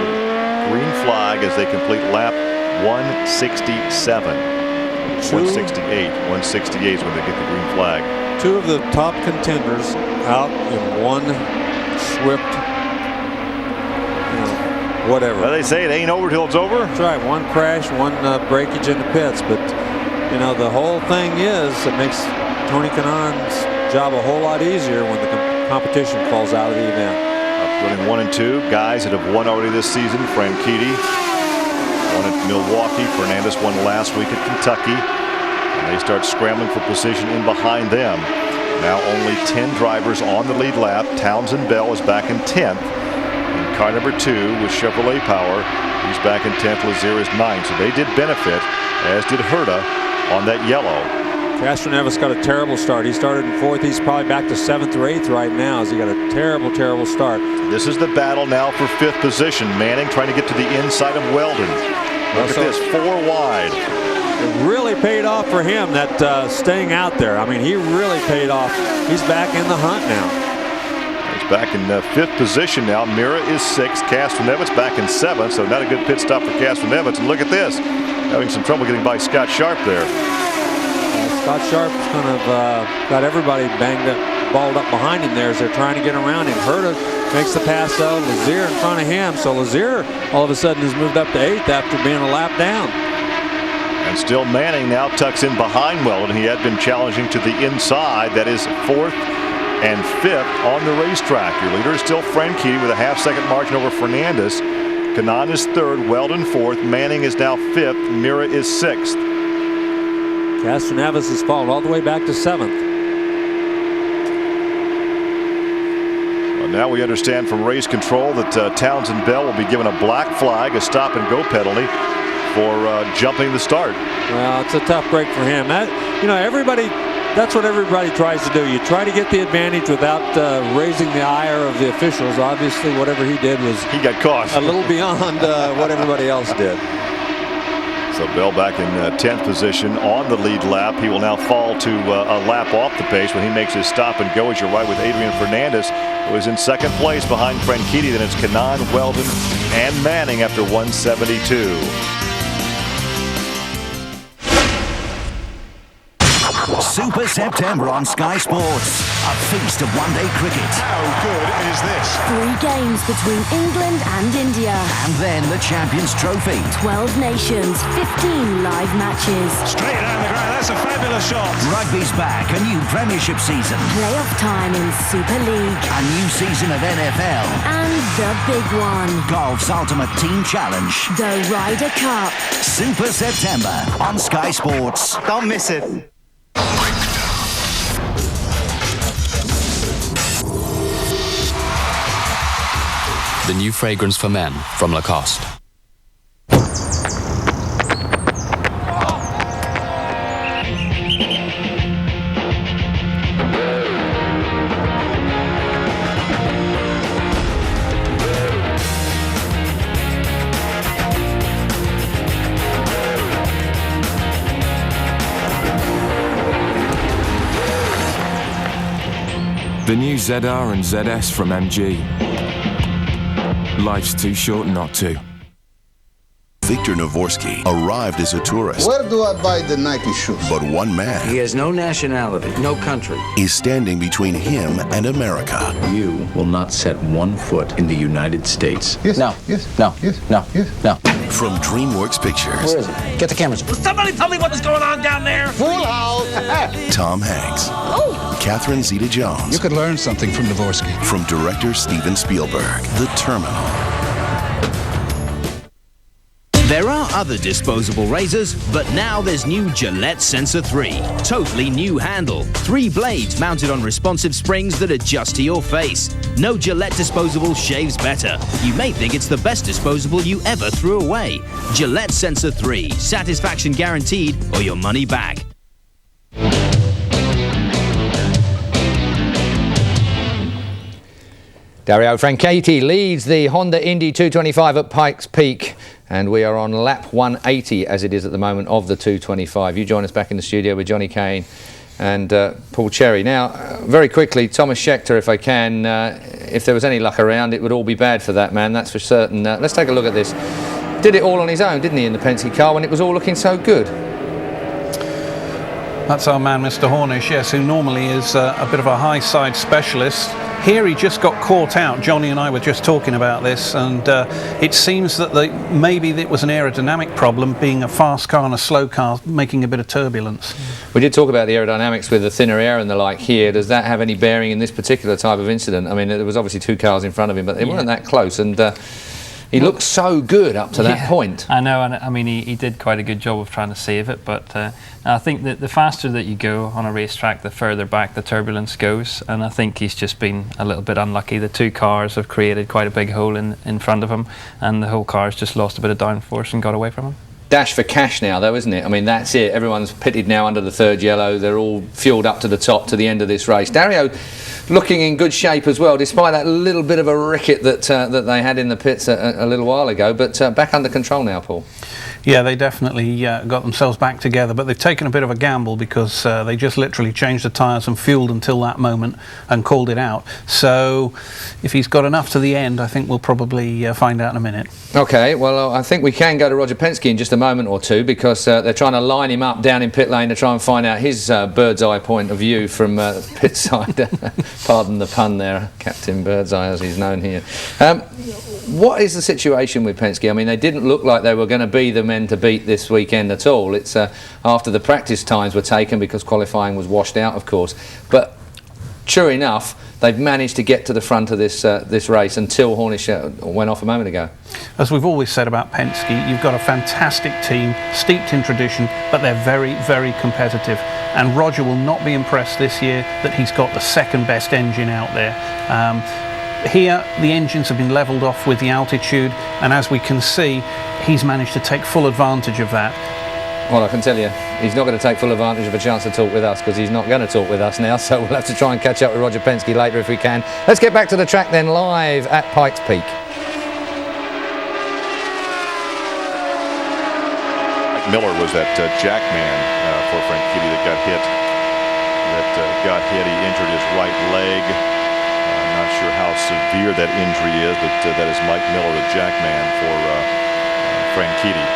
green flag as they complete lap 167. 168. 168 is when they get the green flag. 2 of the top contenders out in one swift, whatever. Well, they say it ain't over till it's over. That's right. 1 crash, 1 breakage in the pits. But, the whole thing is it makes Tony Kanaan's job a whole lot easier when the competition falls out of the event. Running 1 and 2. Guys that have won already this season. Franchitti won at Milwaukee. Fernandez won last week at Kentucky. And they start scrambling for position in behind them. Now only 10 drivers on the lead lap. Townsend Bell is back in 10th. In car number 2 with Chevrolet power, he's back in 10th. Lazier is 9th. So they did benefit, as did Herta, on that yellow. Castroneves got a terrible start. He started in 4th. He's probably back to 7th or 8th right now as he got a terrible, terrible start. This is the battle now for 5th position. Manning trying to get to the inside of Weldon. Look at this, 4 wide. It really paid off for him, that staying out there. I mean, he really paid off. He's back in the hunt now. He's back in 5th position now. Mira is 6th. Castroneves back in 7th, so not a good pit stop for Castroneves. And look at this, having some trouble getting by Scott Sharp there. Scott Sharp's kind of got everybody banged up, balled up behind him there as they're trying to get around him. Herta makes the pass out. Lazier in front of him. So Lazier all of a sudden has moved up to 8th after being a lap down. And still Manning now tucks in behind Weldon. He had been challenging to the inside. That is 4th and 5th on the racetrack. Your leader is still Franchitti with a half-second margin over Fernandez. Kanaan is 3rd, Weldon 4th, Manning is now 5th, Mira is 6th. Castroneves has fallen all the way back to 7th. Well, now we understand from race control that Townsend Bell will be given a black flag, a stop-and-go penalty for jumping the start. Well, it's a tough break for him. That's what everybody tries to do. You try to get the advantage without raising the ire of the officials. Obviously, whatever he did he got caught a little beyond what everybody else did. So Bell back in 10th position on the lead lap. He will now fall to a lap off the pace when he makes his stop and go. As you're right with Adrian Fernandez, who is in 2nd place behind Franchitti. Then it's Kanaan, Weldon, and Manning after 172. Super September on Sky Sports. A feast of one-day cricket. How good is this? 3 games between England and India. And then the Champions Trophy. 12 nations, 15 live matches. Straight down the ground, that's a fabulous shot. Rugby's back, a new Premiership season. Playoff time in Super League. A new season of NFL. And the big one. Golf's ultimate team challenge. The Ryder Cup. Super September on Sky Sports. Don't miss it. The new fragrance for men from Lacoste. The new ZR and ZS from MG. Life's too short not to. Viktor Navorsky arrived as a tourist. Where do I buy the Nike shoes? But one man. He has no nationality, no country. Is standing between him and America. You will not set one foot in the United States. Yes. No. Yes. No. Yes. No. Yes. No. From DreamWorks Pictures. Where is it? Get the cameras. Will somebody tell me what is going on down there? Full house. Tom Hanks. Oh. Catherine Zeta-Jones. You could learn something from Dvorsky. From director Steven Spielberg. The Terminal. There are other disposable razors, but now there's new Gillette Sensor 3. Totally new handle. 3 blades mounted on responsive springs that adjust to your face. No Gillette disposable shaves better. You may think it's the best disposable you ever threw away. Gillette Sensor 3. Satisfaction guaranteed or your money back. Dario Franchitti leads the Honda Indy 225 at Pikes Peak, and we are on lap 180 as it is at the moment of the 225. You join us back in the studio with Johnny Kane and Paul Cherry. Now, very quickly, Thomas Scheckter, if I can, if there was any luck around, it would all be bad for that man, that's for certain. Let's take a look at this. Did it all on his own, didn't he, in the Penske car when it was all looking so good? That's our man, Mr. Hornish, yes, who normally is a bit of a high side specialist. Here he just got caught out. Johnny and I were just talking about this, and it seems that maybe it was an aerodynamic problem, being a fast car and a slow car, making a bit of turbulence. We did talk about the aerodynamics with the thinner air and the like here. Does that have any bearing in this particular type of incident? I mean, there was obviously 2 cars in front of him, but they weren't that close, and he looked so good up to that point. I know, and I mean, he did quite a good job of trying to save it, but I think that the faster that you go on a racetrack, the further back the turbulence goes, and I think he's just been a little bit unlucky. The 2 cars have created quite a big hole in front of him, and the whole car's just lost a bit of downforce and got away from him. Dash for cash now, though, isn't it? I mean, that's it. Everyone's pitted now under the 3rd yellow. They're all fueled up to the top to the end of this race. Dario, looking in good shape as well, despite that little bit of a ricket that they had in the pits a little while ago. But back under control now, Paul. Yeah, they definitely got themselves back together, but they've taken a bit of a gamble because they just literally changed the tyres and fueled until that moment and called it out. So if he's got enough to the end, I think we'll probably find out in a minute. Okay, well, I think we can go to Roger Penske in just a moment or two, because they're trying to line him up down in pit lane to try and find out his bird's eye point of view from pit side. Pardon the pun there, Captain Birdseye as he's known here. What is the situation with Penske? I mean, they didn't look like they were going to be the men to beat this weekend at all. It's after the practice times were taken because qualifying was washed out, of course. But true enough, they've managed to get to the front of this race until Hornish went off a moment ago. As we've always said about Penske, you've got a fantastic team, steeped in tradition, but they're very, very competitive. And Roger will not be impressed this year that he's got the second best engine out there. Here, the engines have been levelled off with the altitude, and as we can see, he's managed to take full advantage of that. Well, I can tell you, he's not going to take full advantage of a chance to talk with us, because he's not going to talk with us now, so we'll have to try and catch up with Roger Penske later if we can. Let's get back to the track then, live at Pikes Peak. Miller was that jack man for Frank Kitty that got hit. He injured his right leg. Not sure how severe that injury is, but that is Mike Miller, the jack man for Frank Kitty.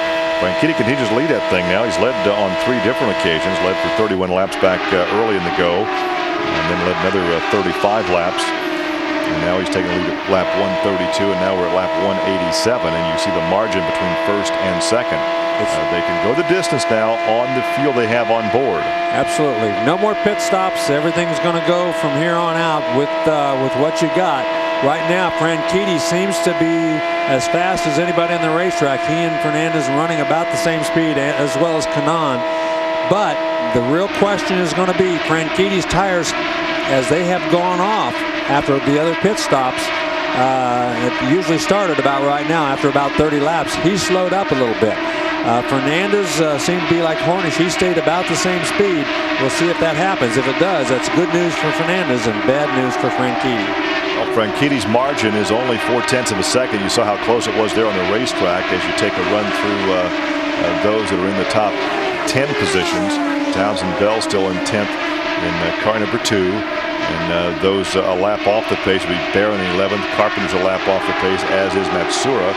Frank Kitty continues to lead that thing now. He's led on 3 different occasions, led for 31 laps back early in the go, and then led another 35 laps. And now he's taking the lead at lap 132, and now we're at lap 187, and you see the margin between first and second. They can go the distance now on the fuel they have on board. Absolutely. No more pit stops. Everything's going to go from here on out with what you got. Right now, Franchitti seems to be as fast as anybody on the racetrack. He and Fernandez running about the same speed, as well as Kanaan. But the real question is going to be Franchitti's tires, as they have gone off after the other pit stops. It usually started about right now after about 30 laps. He's slowed up a little bit. Fernandez seemed to be like Hornish. He stayed about the same speed. We'll see if that happens. If it does, that's good news for Fernandez and bad news for Franchitti. Well, Franchitti's margin is only 0.4 of a second. You saw how close it was there on the racetrack as you take a run through those that are in the top 10 positions. Townsend Bell still in 10th in car number 2. And those a lap off the pace will be Barron in 11th. Carpenter's a lap off the pace, as is Matsura.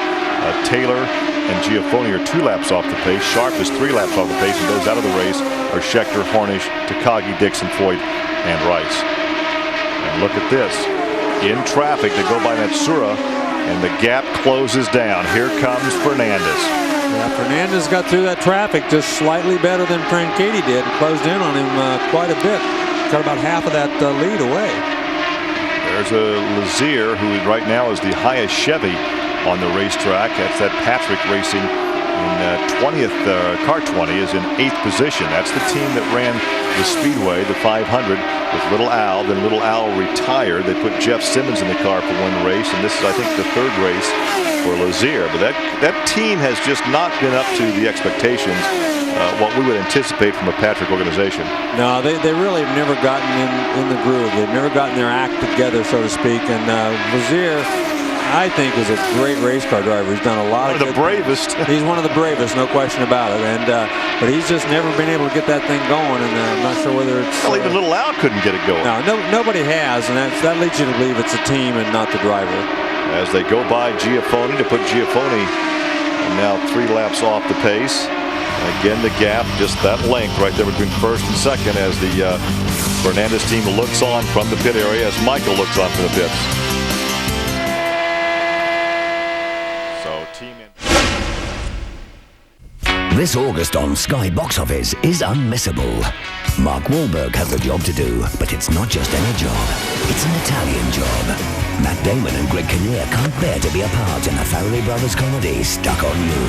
Taylor and Giafoni are 2 laps off the pace. Sharp is 3 laps off the pace, and those out of the race are Scheckter, Hornish, Takagi, Dixon, Foyt, and Rice. And look at this. In traffic, they go by Matsura, and the gap closes down. Here comes Fernandez. Yeah, Fernandez got through that traffic just slightly better than Franchitti did. Closed in on him quite a bit. Got about half of that lead away. There's a Lazier, who right now is the highest Chevy on the racetrack. That's that Patrick Racing in 20th. Car 20 is in 8th position. That's the team that ran the Speedway, the 500, with Little Al. Then Little Al retired. They put Jeff Simmons in the car for 1 race, and this is, I think, the 3rd race for Lazier. But that team has just not been up to the expectations what we would anticipate from a Patrick organization. No, they really have never gotten in the groove. They've never gotten their act together, so to speak. And Lazier, I think, is a great race car driver. He's done a lot of the bravest. He's one of the bravest, no question about it. And but he's just never been able to get that thing going. And I'm not sure whether it's. Well, even Little Al couldn't get it going. No, nobody has, and that leads you to believe it's a team and not the driver. As they go by Giafoni, to put Giafoni now 3 laps off the pace. Again, the gap, just that length right there between first and second, as the Fernandez team looks on from the pit area, as Michael looks on from the pits. This August on Sky Box Office is unmissable. Mark Wahlberg has a job to do, but it's not just any job. It's an Italian job. Matt Damon and Greg Kinnear can't bear to be a part in a Farrelly Brothers comedy, Stuck on You.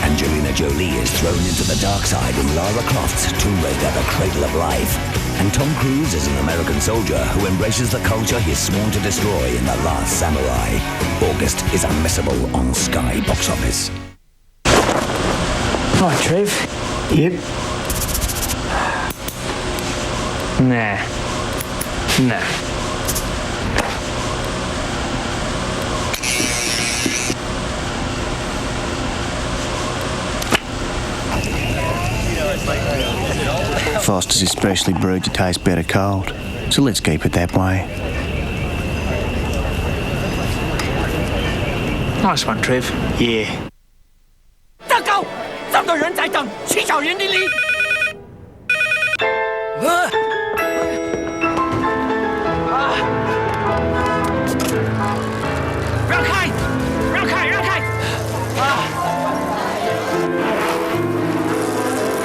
Angelina Jolie is thrown into the dark side in Lara Croft's Tomb Raider: The Cradle of Life. And Tom Cruise is an American soldier who embraces the culture he's sworn to destroy in The Last Samurai. August is unmissable on Sky Box Office. Hi, Trev. Yep. Nah. Nah. Foster's is specially brewed to taste better cold, so let's keep it that way. Nice one, Trev. Yeah. 站高，3个人在等，去找人力力。让开，让开，让开！快，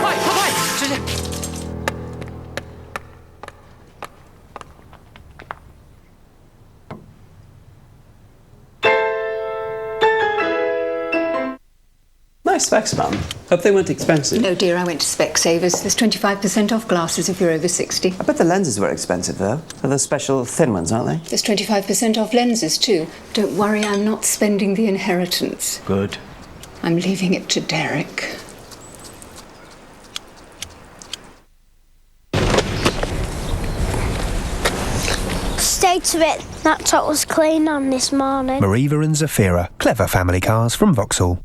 快快，直接！ Nice specs, Mum. Hope they weren't expensive. No, dear, I went to Specsavers. There's 25% off glasses if you're over 60. I bet the lenses were expensive, though. They're those special thin ones, aren't they? There's 25% off lenses, too. Don't worry, I'm not spending the inheritance. Good. I'm leaving it to Derek. Stay to it. That top was clean on this morning. Mariva and Zafira, clever family cars from Vauxhall.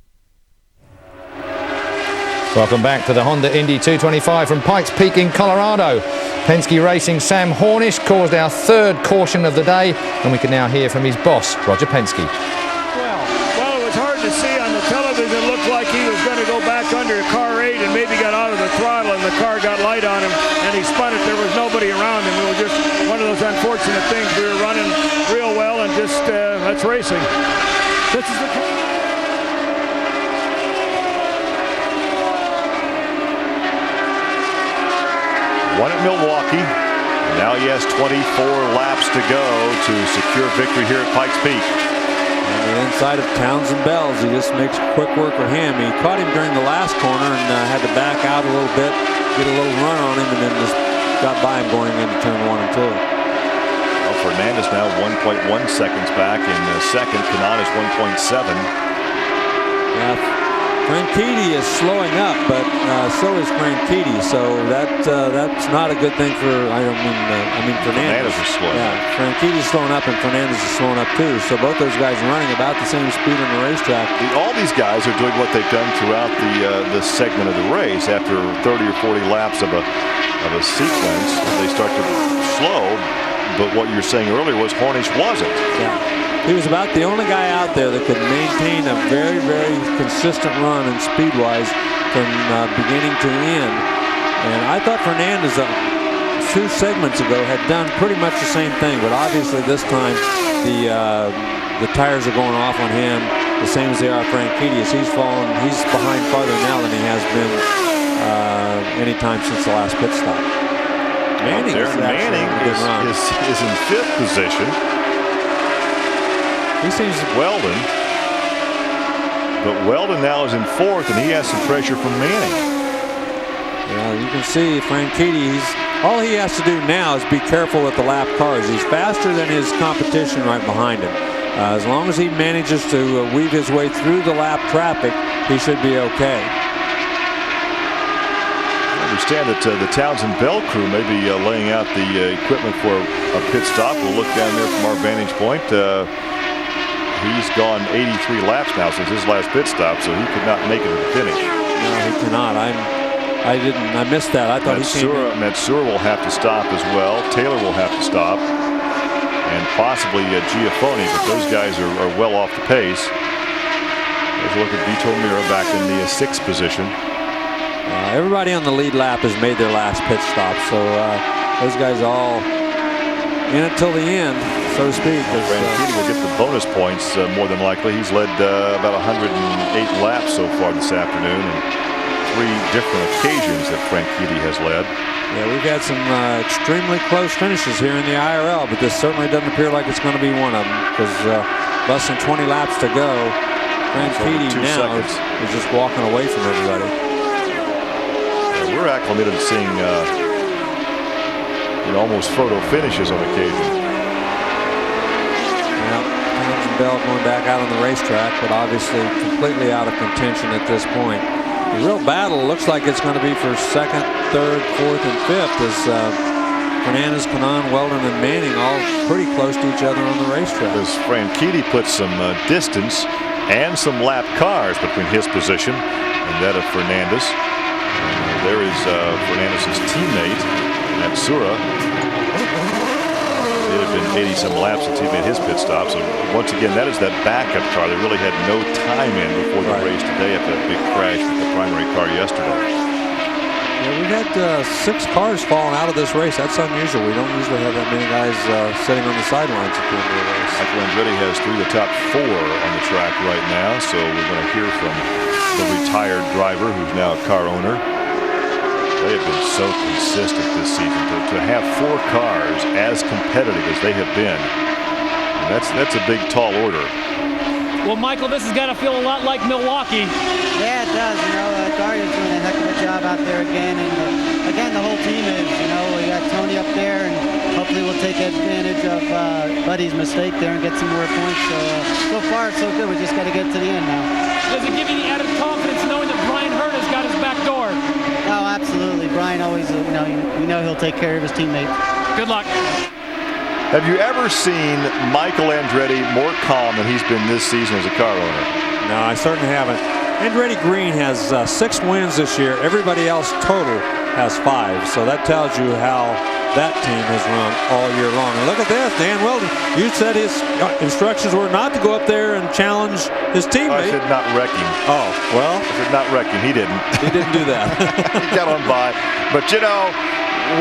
Welcome back to the Honda Indy 225 from Pikes Peak in Colorado. Penske Racing Sam Hornish caused our third caution of the day, and we can now hear from his boss, Roger Penske. Well, it was hard to see on the television. It looked like he was going to go back under car 8 and maybe got out of the throttle, and the car got light on him, and he spun it. There was nobody around him. It was just one of those unfortunate things. We were running real well, and just that's racing. This is the... Won at Milwaukee. Now he has 24 laps to go to secure victory here at Pikes Peak. On the inside of Townsend Bells, he just makes quick work of him. He caught him during the last corner and had to back out a little bit, get a little run on him, and then just got by him going into turn 1 and 2. Well, Fernandez now 1.1 seconds back in second. Kanaan is 1.7. Yeah. Franchitti is slowing up, but so is Franchitti. So that's not a good thing for. I mean Fernandez. Fernandez is slowing up. Franchitti's slowing up, and Fernandez is slowing up too. So both those guys are running about the same speed on the racetrack. All these guys are doing what they've done throughout the segment of the race. After 30 or 40 laps of a sequence, they start to slow. But what you were saying earlier was Hornish wasn't. Yeah. He was about the only guy out there that could maintain a very, very consistent run and speed-wise from beginning to end. And I thought Fernandez 2 segments ago had done pretty much the same thing, but obviously this time the tires are going off on him the same as they are Franchitti. He's fallen. He's behind farther now than he has been any time since the last pit stop. Manning is in 5th position. He seems Weldon, but Weldon now is in 4th, and he has some pressure from Manning. Yeah, you can see Franchitti. All he has to do now is be careful with the lap cars. He's faster than his competition right behind him. As long as he manages to weave his way through the lap traffic, he should be okay. I understand that the Townsend Bell crew may be laying out the equipment for a pit stop. We'll look down there from our vantage point. He's gone 83 laps now since his last pit stop, so he could not make it to the finish. No, he cannot. I missed that. I thought Matsura will have to stop as well. Taylor will have to stop, and possibly Giafoni, but those guys are well off the pace. Let's look at Vito Mira back in the 6th position. Everybody on the lead lap has made their last pit stop, so those guys all in it till the end, so to speak. Franchitti will get the bonus points more than likely. He's led about 108 laps so far this afternoon, and 3 different occasions that Franchitti has led. Yeah, we've had some extremely close finishes here in the IRL, but this certainly doesn't appear like it's going to be one of them, because less than 20 laps to go. Franchitti now is just walking away from everybody. We're acclimated to seeing almost photo finishes on occasion. Yeah, Townsend Bell going back out on the racetrack, but obviously completely out of contention at this point. The real battle looks like it's going to be for 2nd, 3rd, 4th, and 5th as Fernandez, Kanaan, Weldon, and Manning all pretty close to each other on the racetrack. As Franchitti put some distance and some lap cars between his position and that of Fernandez. There is Fernandez's teammate, Matsura. It had been 80-some laps since he made his pit stop. So once again, that is that backup car. They really had no time in before the race today after that big crash with the primary car yesterday. Yeah, we've had 6 cars falling out of this race. That's unusual. We don't usually have that many guys sitting on the sidelines at the end of the race. Michael Andretti has 3 of the top 4 on the track right now. So we're going to hear from the retired driver who's now a car owner. They have been so consistent this season. To have 4 cars as competitive as they have been, that's a big, tall order. Well, Michael, this has got to feel a lot like Milwaukee. Yeah, it does. You know, Guardian's doing a heck of a job out there again. And again, the whole team is. You know, we got Tony up there, and hopefully we'll take advantage of Buddy's mistake there and get some more points. So far, so good. We just got to get to the end now. Does it give you the added confidence knowing that Brian Hurt has got his back door? Oh, absolutely. Brian always, you know he'll take care of his teammates. Good luck. Have you ever seen Michael Andretti more calm than he's been this season as a car owner? No, I certainly haven't. Andretti Green has 6 wins this year. Everybody else total has 5. So that tells you how that team has run all year long. And look at this, Dan Weldon. You said his instructions were not to go up there and challenge his teammate. I said not wreck him. Oh, well. I said not wreck him. He didn't. He didn't do that. He got on by. But, you know,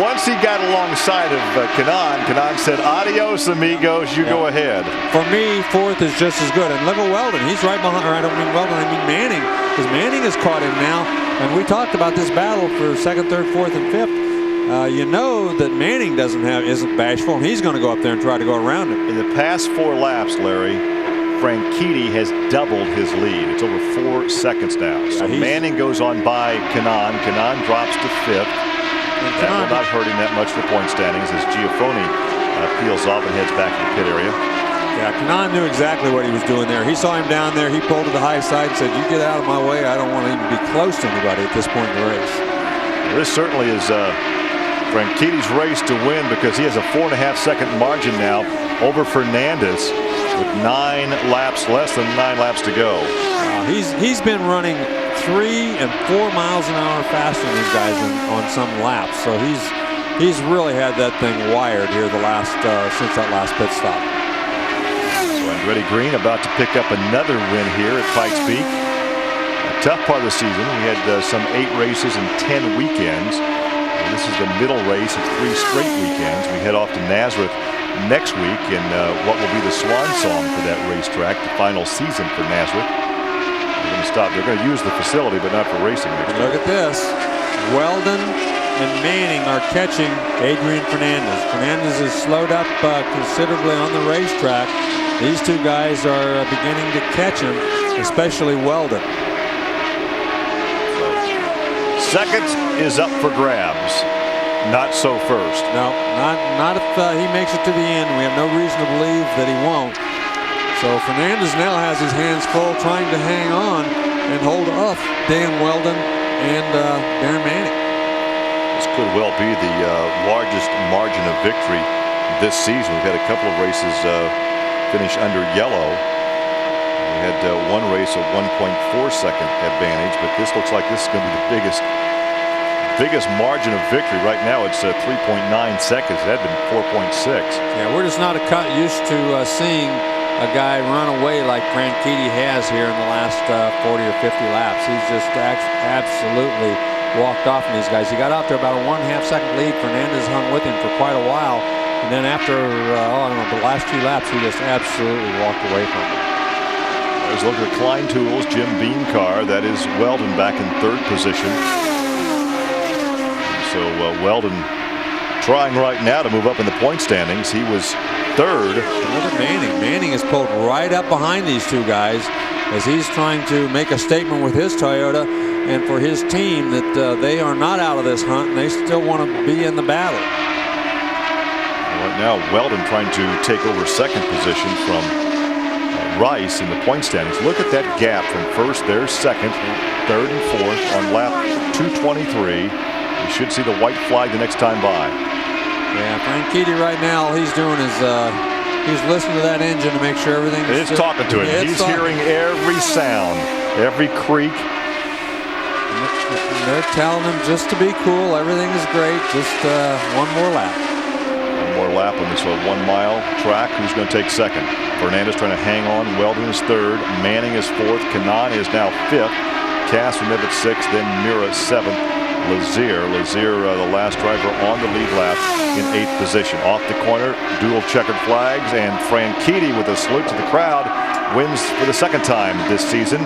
once he got alongside of Kanaan said, adios, amigos, you go ahead. For me, 4th is just as good. And look at Weldon. He's right behind, or I don't mean Weldon, I mean Manning. Because Manning has caught him now. And we talked about this battle for 2nd, 3rd, 4th, and 5th. You know that Manning isn't bashful, and he's going to go up there and try to go around him. In the past 4 laps, Larry, Franchitti has doubled his lead. It's over 4 seconds now. So Manning goes on by Kanaan. Kanaan drops to 5th. That will not hurt him that much in the point standings as Giafoni peels off and heads back to the pit area. Yeah, Kanaan knew exactly what he was doing there. He saw him down there. He pulled to the high side and said, you get out of my way. I don't want to even be close to anybody at this point in the race. Well, this certainly is Franchitti's race to win because he has a 4.5-second margin now over Fernandez with 9 laps, less than 9 laps to go. He's been running 3 and 4 miles an hour faster than these guys on some laps. So he's really had that thing wired here since that last pit stop. So Andretti Green about to pick up another win here at Pikes Peak. A tough part of the season. We had some 8 races and 10 weekends. This is the middle race of 3 straight weekends. We head off to Nazareth next week in what will be the swan song for that racetrack, the final season for Nazareth. They're going to stop. They're going to use the facility, but not for racing. Look at this. Weldon and Manning are catching Adrian Fernandez. Fernandez is slowed up considerably on the racetrack. These 2 guys are beginning to catch him, especially Weldon. Second is up for grabs. Not so first. No, not if he makes it to the end. We have no reason to believe that he won't. So Fernandez now has his hands full trying to hang on and hold up Dan Weldon and Darren Manning. This could well be the largest margin of victory this season. We've had a couple of races finish under yellow. We had one race of 1.4-second advantage, but this looks like this is going to be the biggest margin of victory. Right now it's 3.9 seconds. It had been 4.6. Yeah, we're just not used to seeing a guy run away like Franchitti has here in the last 40 or 50 laps. He's just absolutely walked off from these guys. He got out there about a 1.5-second lead. Fernandez hung with him for quite a while. And then after, I don't know, the last 2 laps, he just absolutely walked away from him. There's a look at Klein Tools, Jim Beam car. That is Weldon back in 3rd position. So Weldon trying right now to move up in the point standings. He was 3rd. Look at Manning. Manning is pulled right up behind these 2 guys as he's trying to make a statement with his Toyota and for his team that they are not out of this hunt and they still want to be in the battle. Right now, Weldon trying to take over 2nd position from Rice in the point standings. Look at that gap from 1st, there's 2nd, 3rd, and 4th on lap 223. You should see the white flag the next time by. Yeah, Franchitti right now, all he's doing is he's listening to that engine to make sure everything is It's talking to him. He's hearing every sound, every creak. And they're telling him just to be cool. Everything is great. Just one more lap. One more lap on this 1-mile track. Who's going to take second? Fernandez trying to hang on. Weldon is third. Manning is fourth. Kanaan is now fifth. Cass from at sixth. Then Mira seventh. Lazier, the last driver on the lead lap in 8th position. Off the corner, dual checkered flags, and Franchitti with a salute to the crowd wins for the second time this season.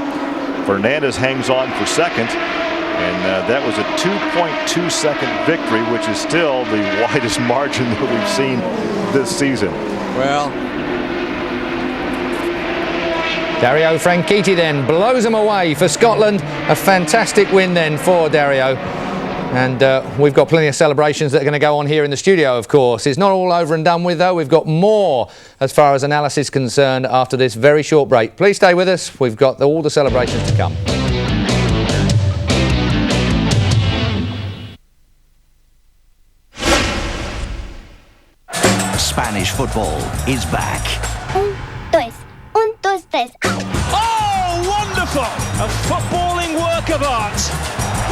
Fernandez hangs on for second, and that was a 2.2 second victory, which is still the widest margin that we've seen this season. Well, Dario Franchitti then blows them away for Scotland. A fantastic win then for Dario. And we've got plenty of celebrations that are going to go on here in the studio, of course. It's not all over and done with, though. We've got more as far as analysis is concerned after this very short break. Please stay with us. We've got all the celebrations to come. Spanish football is back. Un, dos, tres. Oh, wonderful! A footballing work of art.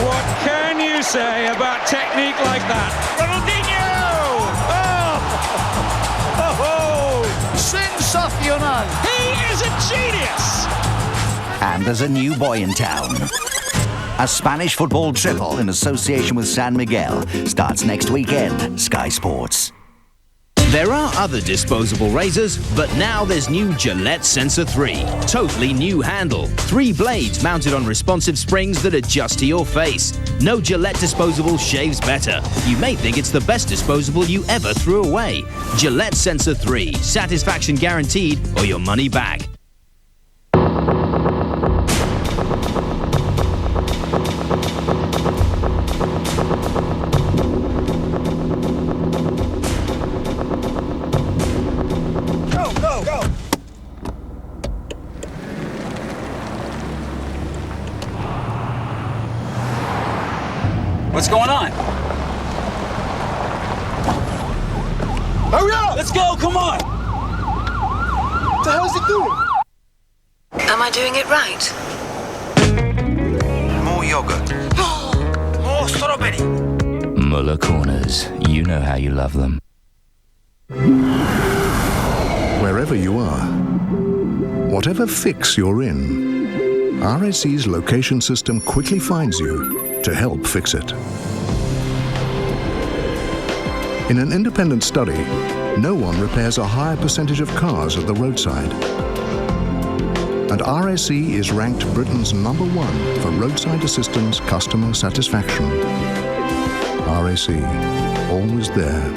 What can you say about technique like that? Ronaldinho! Oh! Sensacional! He is a genius! And there's a new boy in town. A Spanish football triple in association with San Miguel starts next weekend. Sky Sports. There are other disposable razors, but now there's new Gillette Sensor 3. Totally new handle. 3 blades mounted on responsive springs that adjust to your face. No Gillette disposable shaves better. You may think it's the best disposable you ever threw away. Gillette Sensor 3. Satisfaction guaranteed or your money back. What's going on? Hurry up! Let's go, come on! What the hell is he doing? Am I doing it right? More yogurt. More strawberry. Muller Corners. You know how you love them. Wherever you are, whatever fix you're in, RSC's location system quickly finds you to help fix it. In an independent study, no one repairs a higher percentage of cars at the roadside. And RSC is ranked Britain's #1 for roadside assistance customer satisfaction. RSC, always there.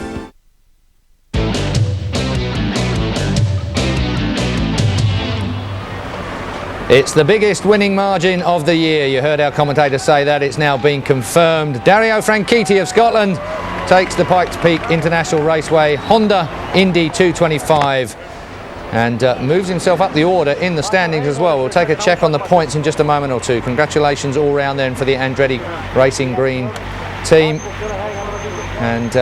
It's the biggest winning margin of the year. You heard our commentator say that. It's now been confirmed. Dario Franchitti of Scotland takes the Pikes Peak International Raceway Honda Indy 225 and moves himself up the order in the standings as well. We'll take a check on the points in just a moment or two. Congratulations all round then for the Andretti Racing Green team. And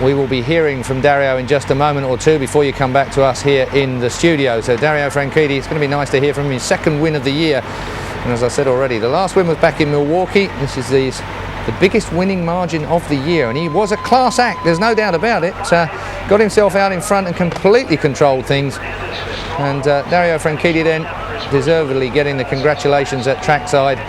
we will be hearing from Dario in just a moment or two before you come back to us here in the studio. So Dario Franchitti, it's going to be nice to hear from him. His second win of the year. And as I said already, the last win was back in Milwaukee. This is the biggest winning margin of the year. And he was a class act, there's no doubt about it. Got himself out in front and completely controlled things. And Dario Franchitti then deservedly getting the congratulations at trackside.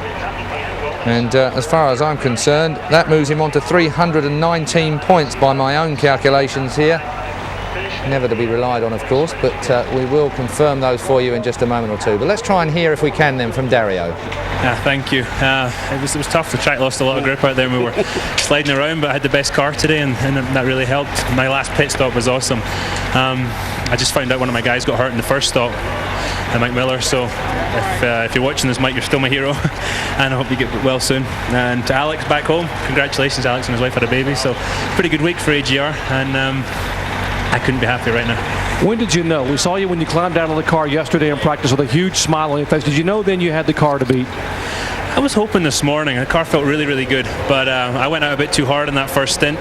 And as far as I'm concerned, that moves him on to 319 points by my own calculations here. Never to be relied on, of course, but we will confirm those for you in just a moment or two. But let's try and hear, if we can, then from Dario. Thank you. It was tough. The track lost a lot of grip out there and we were sliding around, but I had the best car today and that really helped. My last pit stop was awesome. I just found out one of my guys got hurt in the first stop, Mike Miller, so if you're watching this, Mike, you're still my hero and I hope you get well soon. And to Alex back home, congratulations. Alex and his wife had a baby, so pretty good week for AGR, and I couldn't be happier right now. When did you know? We saw you when you climbed out of the car yesterday in practice with a huge smile on your face. Did you know then you had the car to beat? I was hoping this morning. The car felt really, really good, but I went out a bit too hard in that first stint.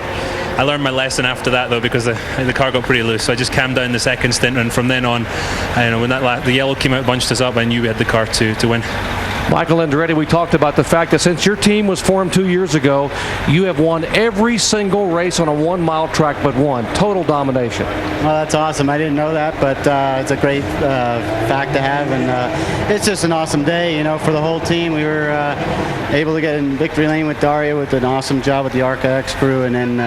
I learned my lesson after that though, because the car got pretty loose, so I just calmed down the second stint, and from then on, when the yellow came out, bunched us up, I knew we had the car to win. Michael Andretti, we talked about the fact that since your team was formed 2 years ago, you have won every single race on a 1 mile track but one. Total domination. Well, that's awesome. I didn't know that, but it's a great fact to have, and it's just an awesome day, for the whole team. We were able to get in victory lane with Dario with an awesome job with the ARCA X crew, and then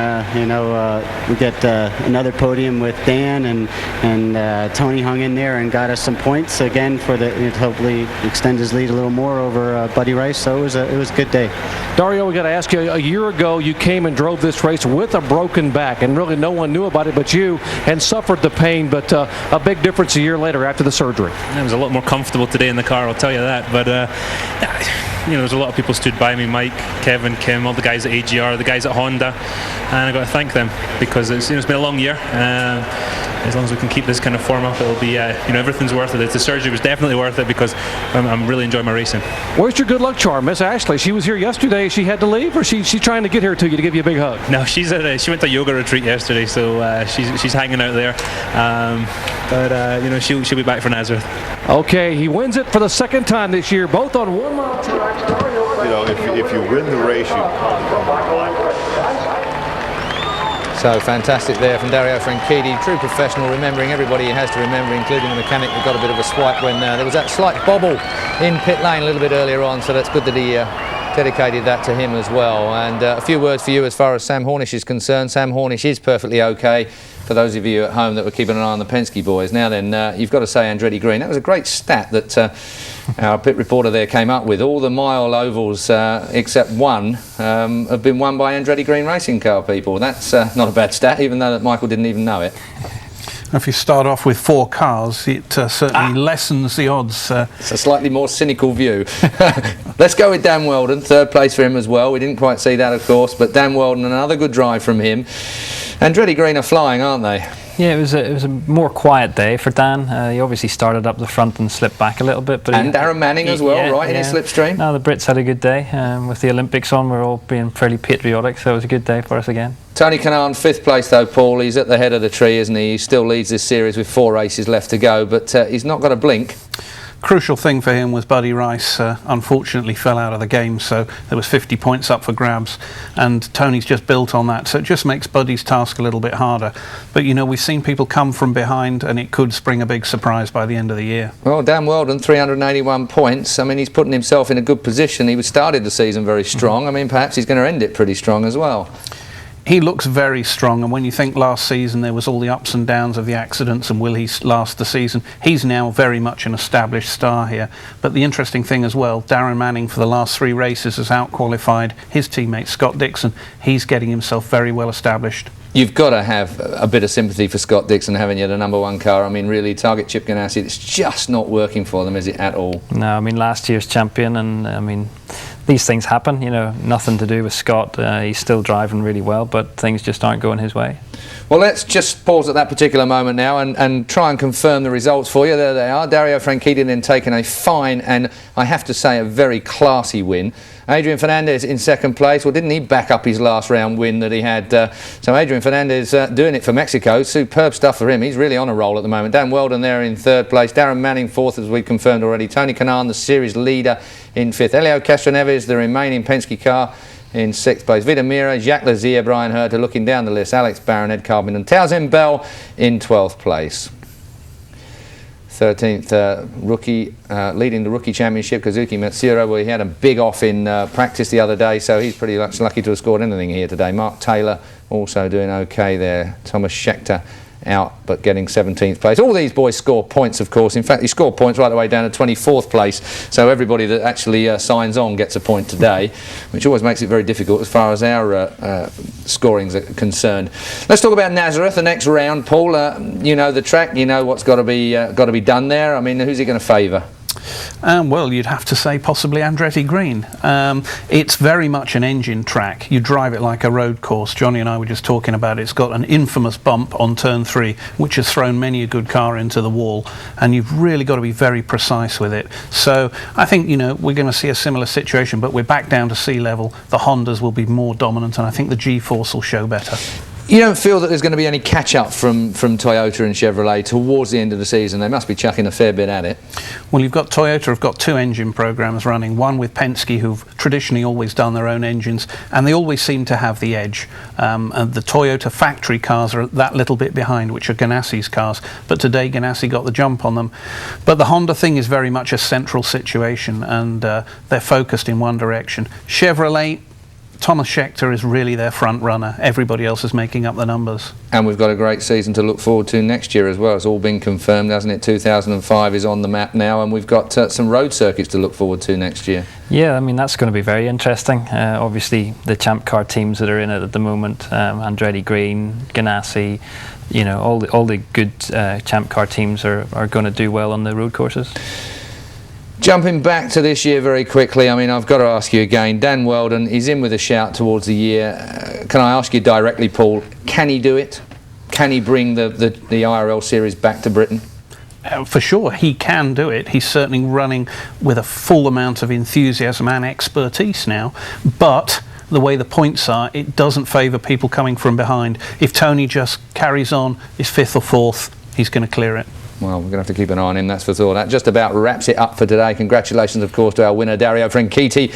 we get another podium with Dan, and Tony hung in there and got us some points again for to hopefully extend his lead a little more over Buddy Rice. So it was a good day. Dario, we got to ask you, a year ago you came and drove this race with a broken back, and really no one knew about it but you, and suffered the pain, but a big difference a year later after the surgery. I was a lot more comfortable today in the car, I'll tell you that, but there's a lot of people stood by me, Mike, Kevin, Kim, all the guys at AGR, the guys at Honda, and I got to thank them, because it's been a long year. As long as we can keep this kind of form up, it'll be, everything's worth it. The surgery was definitely worth it, because I'm really enjoying my racing. Where's your good luck charm, Miss Ashley? She was here yesterday. She had to leave, or she's trying to get here to you to give you a big hug? No, she went to a yoga retreat yesterday, so she's hanging out there. But she'll be back for Nazareth. Okay, he wins it for the second time this year, both on 1 mile tracks. If you win the race, So fantastic there from Dario Franchitti, true professional, remembering everybody he has to remember, including the mechanic who got a bit of a swipe when there was that slight bobble in pit lane a little bit earlier on, so that's good that he dedicated that to him as well. And a few words for you as far as Sam Hornish is concerned. Sam Hornish is perfectly okay. For those of you at home that were keeping an eye on the Penske boys, now then, you've got to say Andretti Green, that was a great stat that our pit reporter there came up with. All the mile ovals except one have been won by Andretti Green racing car people. That's not a bad stat, even though that Michael didn't even know it. If you start off with 4 cars, it certainly lessens the odds. It's a slightly more cynical view. Let's go with Dan Weldon, 3rd place for him as well. We didn't quite see that, of course, but Dan Weldon, another good drive from him. Andretti Green are flying, aren't they? Yeah, it was a more quiet day for Dan. He obviously started up the front and slipped back a little bit. But Darren Manning as well, right, in his slipstream? No, the Brits had a good day. With the Olympics on, we're all being fairly patriotic, so it was a good day for us again. Tony Kanaan, 5th place though, Paul. He's at the head of the tree, isn't he? He still leads this series with 4 races left to go, but he's not got a blink. Crucial thing for him was Buddy Rice unfortunately fell out of the game, so there was 50 points up for grabs, and Tony's just built on that, so it just makes Buddy's task a little bit harder. But we've seen people come from behind, and it could spring a big surprise by the end of the year. Well, Dan Weldon, 381 points. I mean, he's putting himself in a good position. He started the season very strong. I mean, perhaps he's going to end it pretty strong as well. He looks very strong, and when you think last season there was all the ups and downs of the accidents and will he last the season, he's now very much an established star here. But the interesting thing as well, Darren Manning for the last 3 races has out-qualified his teammate Scott Dixon. He's getting himself very well established. You've got to have a bit of sympathy for Scott Dixon, having you the #1 car. I mean, really, Target Chip Ganassi, it's just not working for them, is it, at all? No, I mean, last year's champion, and I mean, these things happen, nothing to do with Scott. He's still driving really well, but things just aren't going his way. Well, let's just pause at that particular moment now and try and confirm the results for you. There they are. Dario Franchitti then taking a fine and, I have to say, a very classy win. Adrian Fernandez in 2nd place. Well, didn't he back up his last round win that he had? So Adrian Fernandez doing it for Mexico. Superb stuff for him. He's really on a roll at the moment. Dan Weldon there in 3rd place. Darren Manning 4th, as we confirmed already. Tony Kanaan, the series leader, in 5th. Helio Castroneves, the remaining Penske car, in 6th place. Vida Meira, Jacques Lazier, Brian Herter looking down the list. Alex Barron, Ed Carbon and Townsend Bell in 12th place. 13th rookie, leading the rookie championship, Kazuki Matsura. Well, he had a big off in practice the other day, so he's pretty much lucky to have scored anything here today. Mark Taylor also doing okay there. Thomas Schechter out, but getting 17th place. All these boys score points, of course. In fact, he scored points right the way down to 24th place, so everybody that actually signs on gets a point today, which always makes it very difficult as far as our scorings are concerned. Let's talk about Nazareth, the next round, Paul. You know the track, you know what's got to be done there. I mean, who's it going to favour? Well, you'd have to say possibly Andretti Green. It's very much an engine track. You drive it like a road course. Johnny and I were just talking about it. It's got an infamous bump on turn 3, which has thrown many a good car into the wall, and you've really got to be very precise with it. So I think, we're going to see a similar situation, but we're back down to sea level. The Hondas will be more dominant, and I think the G-Force will show better. You don't feel that there's going to be any catch-up from Toyota and Chevrolet towards the end of the season? They must be chucking a fair bit at it. Well, Toyota have got 2 engine programs running, one with Penske, who've traditionally always done their own engines, and they always seem to have the edge. And the Toyota factory cars are that little bit behind, which are Ganassi's cars, but today Ganassi got the jump on them. But the Honda thing is very much a central situation, and they're focused in one direction. Chevrolet, Thomas Scheckter is really their front runner. Everybody else is making up the numbers. And we've got a great season to look forward to next year as well. It's all been confirmed, hasn't it? 2005 is on the map now, and we've got some road circuits to look forward to next year. Yeah, I mean, that's going to be very interesting. Obviously, the Champ Car teams that are in it at the moment, Andretti Green, Ganassi, you know, all the good Champ Car teams are going to do well on the road courses. Jumping back to this year very quickly, I mean, I've got to ask you again, Dan Weldon, he's in with a shout towards the year. Can I ask you directly, Paul, can he do it? Can he bring the IRL series back to Britain? For sure, he can do it. He's certainly running with a full amount of enthusiasm and expertise now, but the way the points are, it doesn't favour people coming from behind. If Tony just carries on, is 5th or 4th, he's going to clear it. Well, we're going to have to keep an eye on him, that's for sure. That just about wraps it up for today. Congratulations, of course, to our winner, Dario Franchitti.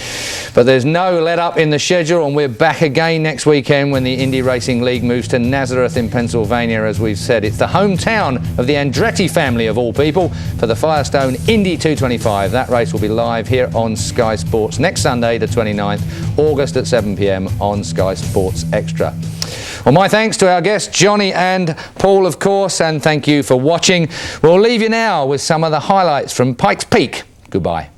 But there's no let-up in the schedule, and we're back again next weekend when the Indy Racing League moves to Nazareth in Pennsylvania, as we've said. It's the hometown of the Andretti family, of all people, for the Firestone Indy 225. That race will be live here on Sky Sports next Sunday, the 29th August at 7 p.m. on Sky Sports Extra. Well, my thanks to our guests, Johnny and Paul, of course, and thank you for watching. We'll leave you now with some of the highlights from Pikes Peak. Goodbye.